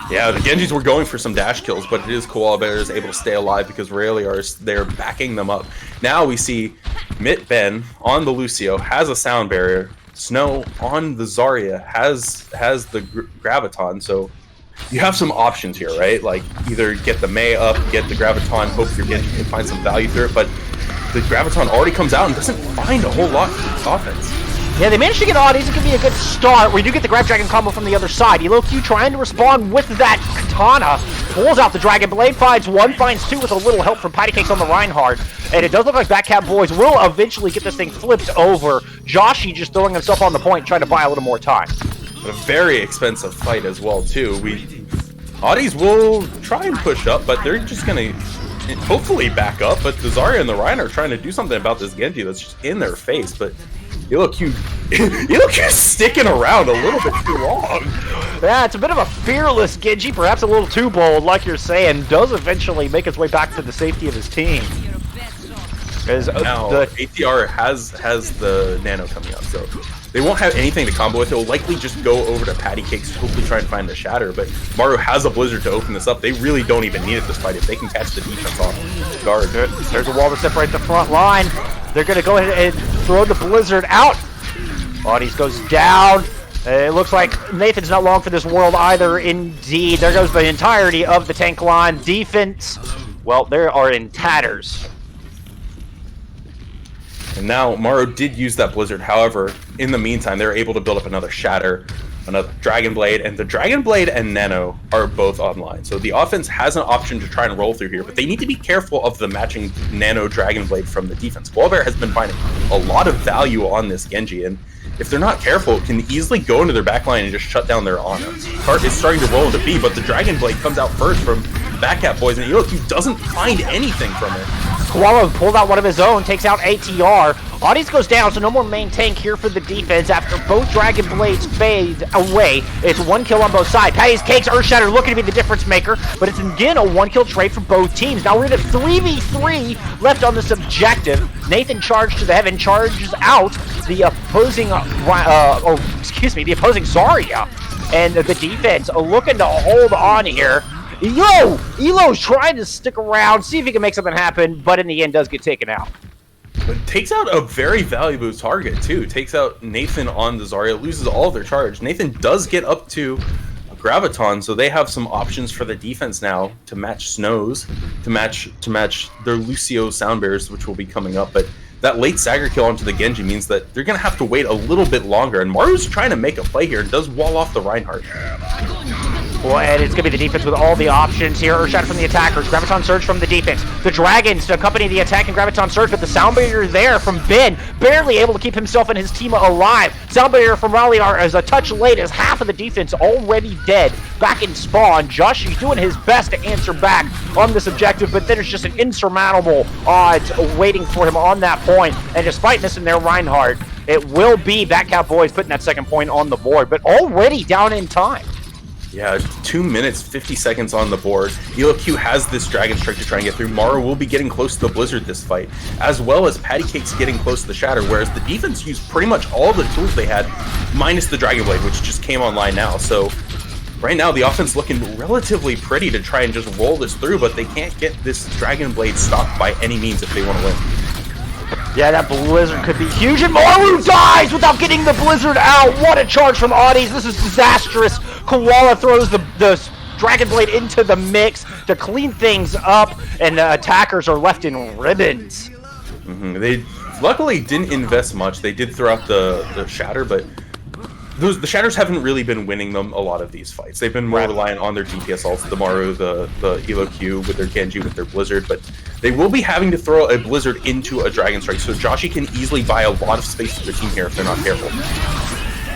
Yeah, the Genjis were going for some dash kills, but it is Koala Bears able to stay alive because Raeliars, they're backing them up. Now we see Mit Ben on the Lucio, has a sound barrier. Snow on the Zarya has the Graviton, so you have some options here, right? Like, either get the Mei up, get the Graviton, hope your Genji can find some value through it, but the Graviton already comes out and doesn't find a whole lot for this offense. Yeah, they managed to get Audis. It could be a good start, where you do get the Grab Dragon combo from the other side. EloQ trying to respond with that Katana, pulls out the Dragon Blade, finds 1, finds 2 with a little help from Patty Cakes on the Reinhardt, and it does look like Backcap boys will eventually get this thing flipped over. Joshi just throwing himself on the point, trying to buy a little more time. But a very expensive fight as well, too. Audis will try and push up, but they're just going to hopefully back up, but the Zarya and the Reinhardt are trying to do something about this Genji that's just in their face, but EloQ's sticking around a little bit too long. Yeah, it's a bit of a fearless Genji, perhaps a little too bold, like you're saying. Does eventually make his way back to the safety of his team. Now, the ATR has the Nano coming up, so they won't have anything to combo with. They'll likely just go over to Patty Cakes to hopefully try and find the Shatter, but Maru has a Blizzard to open this up. They really don't even need it this fight if they can catch the defense off guard. There's a wall to separate the front line. They're going to go ahead and throw the Blizzard out. Audis goes down. It looks like Nathan's not long for this world either, indeed. There goes the entirety of the tank line. Defense, well, they are in tatters. And now Maru did use that Blizzard. However, in the meantime, they're able to build up another Shatter, another Dragon Blade, and the Dragon Blade and Nano are both online. So the offense has an option to try and roll through here, but they need to be careful of the matching Nano Dragon Blade from the defense. Koala has been finding a lot of value on this Genji, and if they're not careful, it can easily go into their backline and just shut down their Ana. Cart is starting to roll into B, but the Dragon Blade comes out first from Backcap boys, and EloQ doesn't find anything from it. Koala pulled out one of his own, takes out ATR. Audience goes down, so no more main tank here for the defense after both Dragon Blades fade away. It's 1 kill on both sides. Patty's Cakes, Earthshatter looking to be the difference maker, but it's again a 1-kill trade for both teams. Now we're at a 3v3 left on this objective. Nathan charged to the heaven, charges out the opposing, the opposing Zarya. And the defense looking to hold on here. Elo's trying to stick around, see if he can make something happen, but in the end does get taken out. But takes out a very valuable target, too. Takes out Nathan on the Zarya, loses all of their charge. Nathan does get up to a Graviton, so they have some options for the defense now to match Snows, to match their Lucio Soundbearers, which will be coming up. But that late Stagger kill onto the Genji means that they're going to have to wait a little bit longer. And Maru's trying to make a play here and does wall off the Reinhardt. Well, and it's going to be the defense with all the options here. Earthshatter from the attackers. Graviton Surge from the defense. The Dragons to accompany the attack and Graviton Surge, but the Sound Barrier there from Ben, barely able to keep himself and his team alive. Sound Barrier from Ralliar is a touch late as half of the defense already dead. Back in spawn. Josh is doing his best to answer back on this objective, but then it's just an insurmountable odds waiting for him on that point. And despite missing their Reinhardt, it will be Backcap Boys putting that second point on the board, but already down in time. Yeah, 2 minutes, 50 seconds on the board. EloQ has this Dragon Strike to try and get through. Maru will be getting close to the Blizzard this fight, as well as Patty Cakes getting close to the Shatter, whereas the defense used pretty much all the tools they had, minus the Dragon Blade, which just came online now. So right now, the offense looking relatively pretty to try and just roll this through, but they can't get this Dragon Blade stopped by any means if they want to win. Yeah, that Blizzard could be huge, and Maru dies without getting the Blizzard out. What a charge from Audis. This is disastrous. Koala throws the Dragon Blade into the mix to clean things up, and the attackers are left in ribbons. They luckily didn't invest much. They did throw out the Shatter, but the Shatters haven't really been winning them a lot of these fights. They've been more reliant on their DPS ults, the Maru, the EloQ with their Genji, with their Blizzard, but they will be having to throw a Blizzard into a Dragon Strike, so Joshi can easily buy a lot of space for the team here if they're not careful.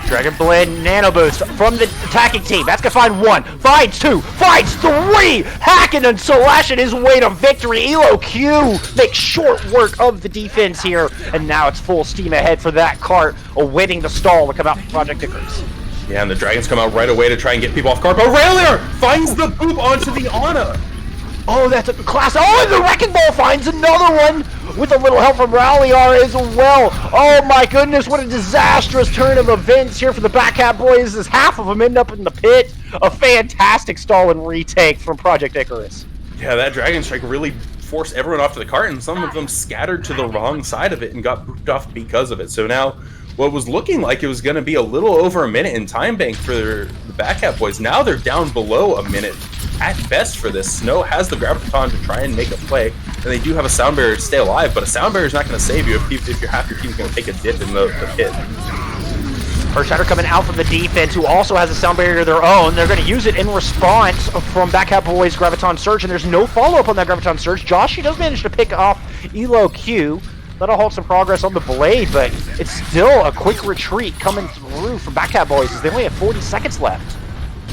Dragon Blade Nano Boost from the attacking team. That's gonna find 1, finds 2, finds 3! Hacking and slashing his way to victory. EloQ makes short work of the defense here, and now it's full steam ahead for that cart, awaiting the stall to come out from Project Icarus. Yeah, and the Dragons come out right away to try and get people off cart, but Raylier finds the boop onto the Ana! Oh, that's a class. Oh, and the Wrecking Ball finds another one with a little help from Ralliar as well. Oh my goodness, what a disastrous turn of events here for the Backcap Boys as half of them end up in the pit. A fantastic stall and retake from Project Icarus. Yeah, that Dragon Strike really forced everyone off to the cart, and some of them scattered to the wrong side of it and got booped off because of it. So now, what was looking like it was going to be a little over a minute in time bank for the Backcap Boys, now they're down below a minute at best for this. Snow has the Graviton to try and make a play, and they do have a Sound Barrier to stay alive, but a Sound Barrier is not going to save you if your half your team's going to take a dip in the pit. Earthshatter coming out from the defense, who also has a Sound Barrier of their own. They're going to use it in response from Backcap Boys' Graviton Surge, and there's no follow-up on that Graviton Surge. Joshi does manage to pick off EloQ. That'll hold some progress on the Blade, but it's still a quick retreat coming through from Backcap Boys as they only have 40 seconds left.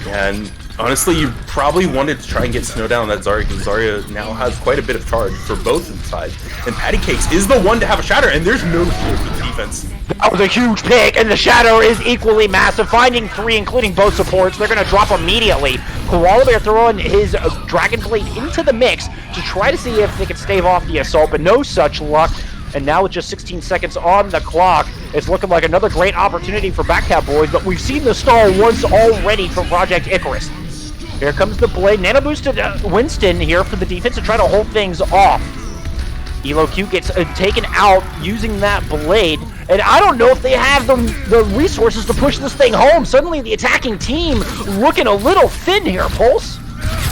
And honestly, you probably wanted to try and get Snow down on that Zarya, because Zarya now has quite a bit of charge for both sides. And Patty Cakes is the one to have a Shatter, and there's no shield for the defense. That was a huge pick, and the Shadow is equally massive, finding 3, including both supports. They're going to drop immediately. Koala Bear throwing his Dragon Blade into the mix to try to see if they can stave off the assault, but no such luck. And now with just 16 seconds on the clock, it's looking like another great opportunity for Backcap Boys, but we've seen the stall once already from Project Icarus. Here comes the Blade. Nano Boost to Winston here for the defense to try to hold things off. EloQ gets taken out using that Blade, and I don't know if they have the resources to push this thing home. Suddenly the attacking team looking a little thin here, Pulse.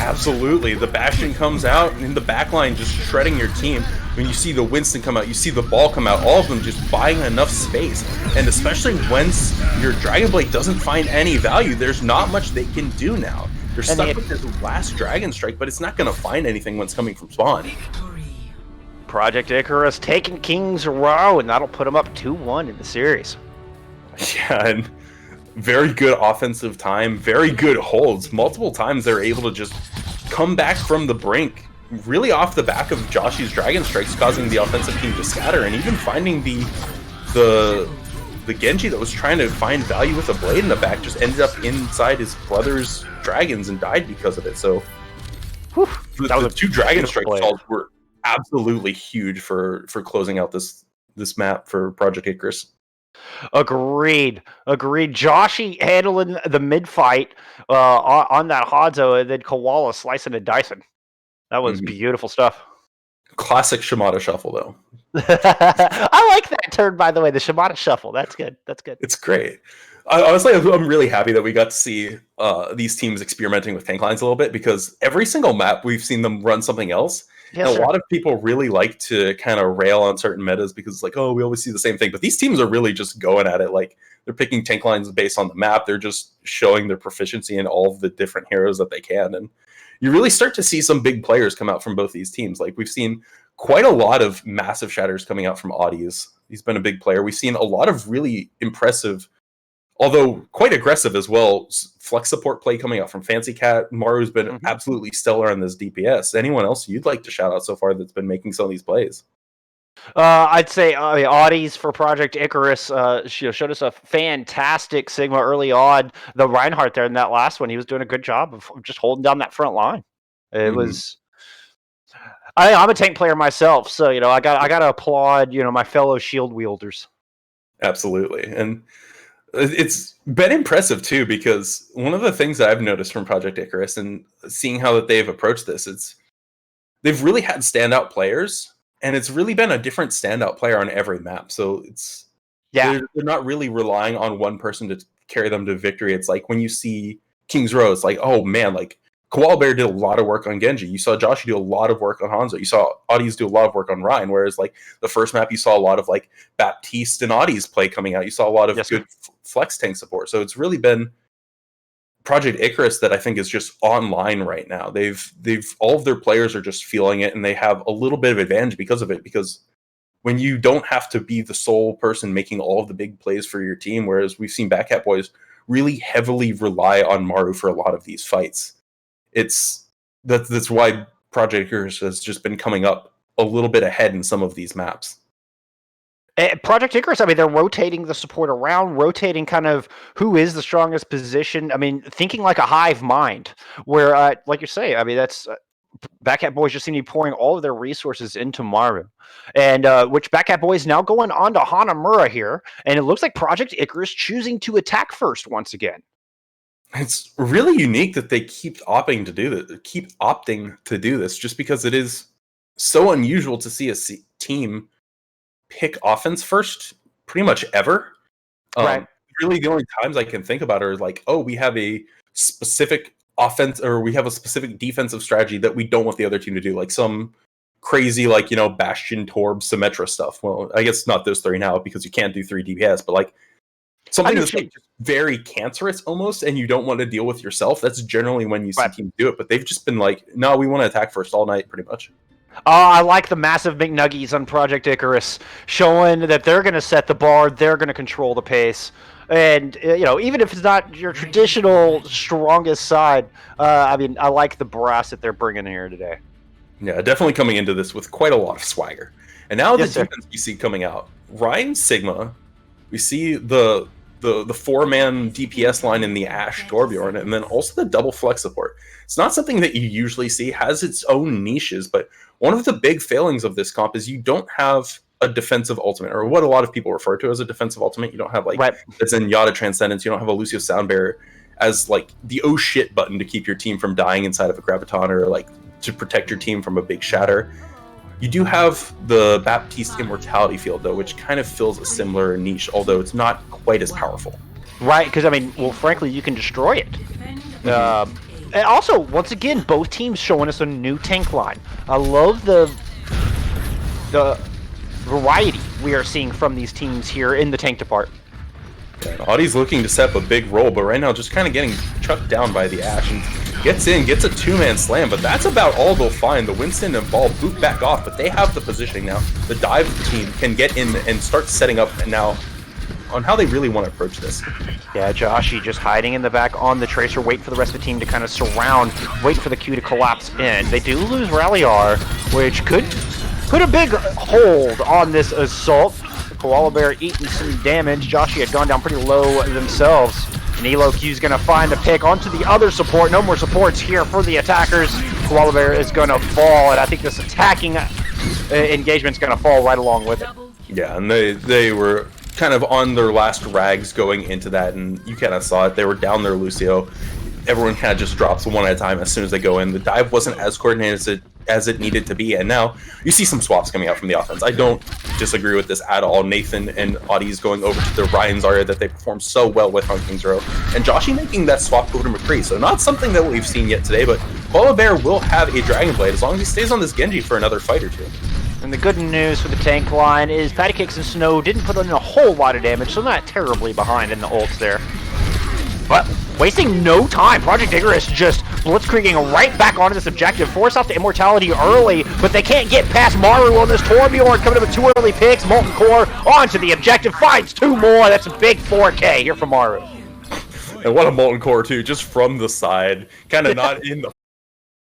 Absolutely. The Bastion comes out, and in the backline just shredding your team. When you see the Winston come out, you see the Ball come out, all of them just buying enough space. And especially once your Dragon Blade doesn't find any value, there's not much they can do now. They're stuck with this last Dragon Strike, but it's not going to find anything when it's coming from spawn. Project Icarus taking Kings Row, and that'll put them up 2-1 in the series. Yeah, and very good offensive time, very good holds. Multiple times they're able to just come back from the brink really off the back of Joshy's Dragon Strikes, causing the offensive team to scatter, and even finding the Genji that was trying to find value with a blade in the back just ended up inside his brother's dragons and died because of it. So the two Dragon Strike calls were absolutely huge for closing out this map for Project Icarus. Agreed. Joshy handling the mid fight on that Hanzo, and then Koala slicing and dicing. That was beautiful stuff. Classic Shimada shuffle, though. I like that turn, by the way. The Shimada shuffle. That's good. It's great. Honestly, I'm really happy that we got to see these teams experimenting with tank lines a little bit, because every single map we've seen them run something else. Yes, and a lot of people really like to kind of rail on certain metas because it's like, oh, we always see the same thing. But these teams are really just going at it. Like, they're picking tank lines based on the map. They're just showing their proficiency in all of the different heroes that they can. And you really start to see some big players come out from both these teams. Like, we've seen quite a lot of massive shatters coming out from Audis. He's been a big player. We've seen a lot of really impressive, although quite aggressive as well, flex support play coming out from Fancy Cat. Maru's been absolutely stellar on this DPS. Anyone else you'd like to shout out so far that's been making some of these plays? I'd say Audis for Project Icarus showed us a fantastic Sigma early on. The Reinhardt there in that last one, he was doing a good job of just holding down that front line. It was... I'm a tank player myself, so I got to applaud my fellow shield wielders. Absolutely, and it's been impressive too, because one of the things that I've noticed from Project Icarus and seeing how that they've approached this, they've really had standout players, and it's really been a different standout player on every map. So they're not really relying on one person to carry them to victory. It's like when you see King's Row, it's like, oh man, like Koala Bear did a lot of work on Genji. You saw Joshy do a lot of work on Hanzo. You saw Audis do a lot of work on Ryan, whereas like the first map, you saw a lot of like Baptiste and Audis play coming out. You saw a lot of good flex tank support. So it's really been Project Icarus that I think is just online right now. They've all of their players are just feeling it, and they have a little bit of advantage because of it, because when you don't have to be the sole person making all of the big plays for your team, whereas we've seen Backcap boys really heavily rely on Maru for a lot of these fights. That's why Project Icarus has just been coming up a little bit ahead in some of these maps. Project Icarus, I mean, they're rotating the support around, rotating kind of who is the strongest position. I mean, thinking like a hive mind, where, like you say, I mean, that's Backcap boys just seem to be pouring all of their resources into Maru, and which Backcap boys now going on to Hanamura here, and it looks like Project Icarus choosing to attack first once again. It's really unique that they keep opting to do this, just because it is so unusual to see a team pick offense first pretty much ever. Right. Really, the only times I can think about are like, oh, we have a specific offense, or we have a specific defensive strategy that we don't want the other team to do, like some crazy, like, Bastion, Torb, Symmetra stuff. Well, I guess not those three now because you can't do 3 DPS, but like something that's like very cancerous almost, and you don't want to deal with yourself. That's generally when you see teams do it, but they've just been like, no, we want to attack first all night, pretty much. I like the massive McNuggies on Project Icarus, showing that they're going to set the bar, they're going to control the pace. And, even if it's not your traditional strongest side, I mean, I like the brass that they're bringing here today. Yeah, definitely coming into this with quite a lot of swagger. And now the defense we see coming out. Ryan Sigma, we see the 4-man DPS line in the Ashe Torbjorn, and then also the double flex support. It's not something that you usually see, has its own niches, but one of the big failings of this comp is you don't have a defensive ultimate, or what a lot of people refer to as a defensive ultimate. You don't have like the Zenyatta Transcendence, you don't have a Lucio Soundbearer as like the oh shit button to keep your team from dying inside of a Graviton, or like to protect your team from a big shatter. You do have the Baptiste Immortality Field, though, which kind of fills a similar niche, although it's not quite as powerful. Right, because, I mean, well, frankly, you can destroy it. And also, once again, both teams showing us a new tank line. I love the variety we are seeing from these teams here in the tank department. Yeah, Audie's looking to set up a big role, but right now just kind of getting chucked down by the Ashe. And gets in, gets a 2-man slam, but that's about all they'll find. The Winston and Ball boot back off, but they have the positioning now. The dive team can get in and start setting up, and now on how they really want to approach this. Yeah, Joshy just hiding in the back on the Tracer, wait for the rest of the team to kind of surround, wait for the Q to collapse in. They do lose Ralliar, which could put a big hold on this assault. Koala Bear eating some damage. Joshy had gone down pretty low themselves. And Elo Q's going to find the pick onto the other support. No more supports here for the attackers. Koala Bear is going to fall, and I think this attacking engagement's going to fall right along with it. Yeah, and they were kind of on their last rags going into that, and you kind of saw it. They were down their Lucio. Everyone kind of just drops one at a time as soon as they go in. The dive wasn't as coordinated as it needed to be, and now you see some swaps coming out from the offense. I don't disagree with this at all. Nathan and Audie's going over to the Ryan Zarya that they performed so well with on Kings Row, and Joshy making that swap over to McCree. So not something that we've seen yet today, but Koala Bear will have a Dragon Blade as long as he stays on this Genji for another fight or two. And the good news for the tank line is Patty Cakes and Snow didn't put in a whole lot of damage, so not terribly behind in the ults there. But wasting no time, Project Icarus just blitzkrieging right back onto this objective, force off the immortality early, but they can't get past Maru on this Torbjorn, coming up with 2 early picks. Molten Core onto the objective, finds 2 more. That's a big 4K here from Maru. And what a Molten Core too, just from the side, kind of not in the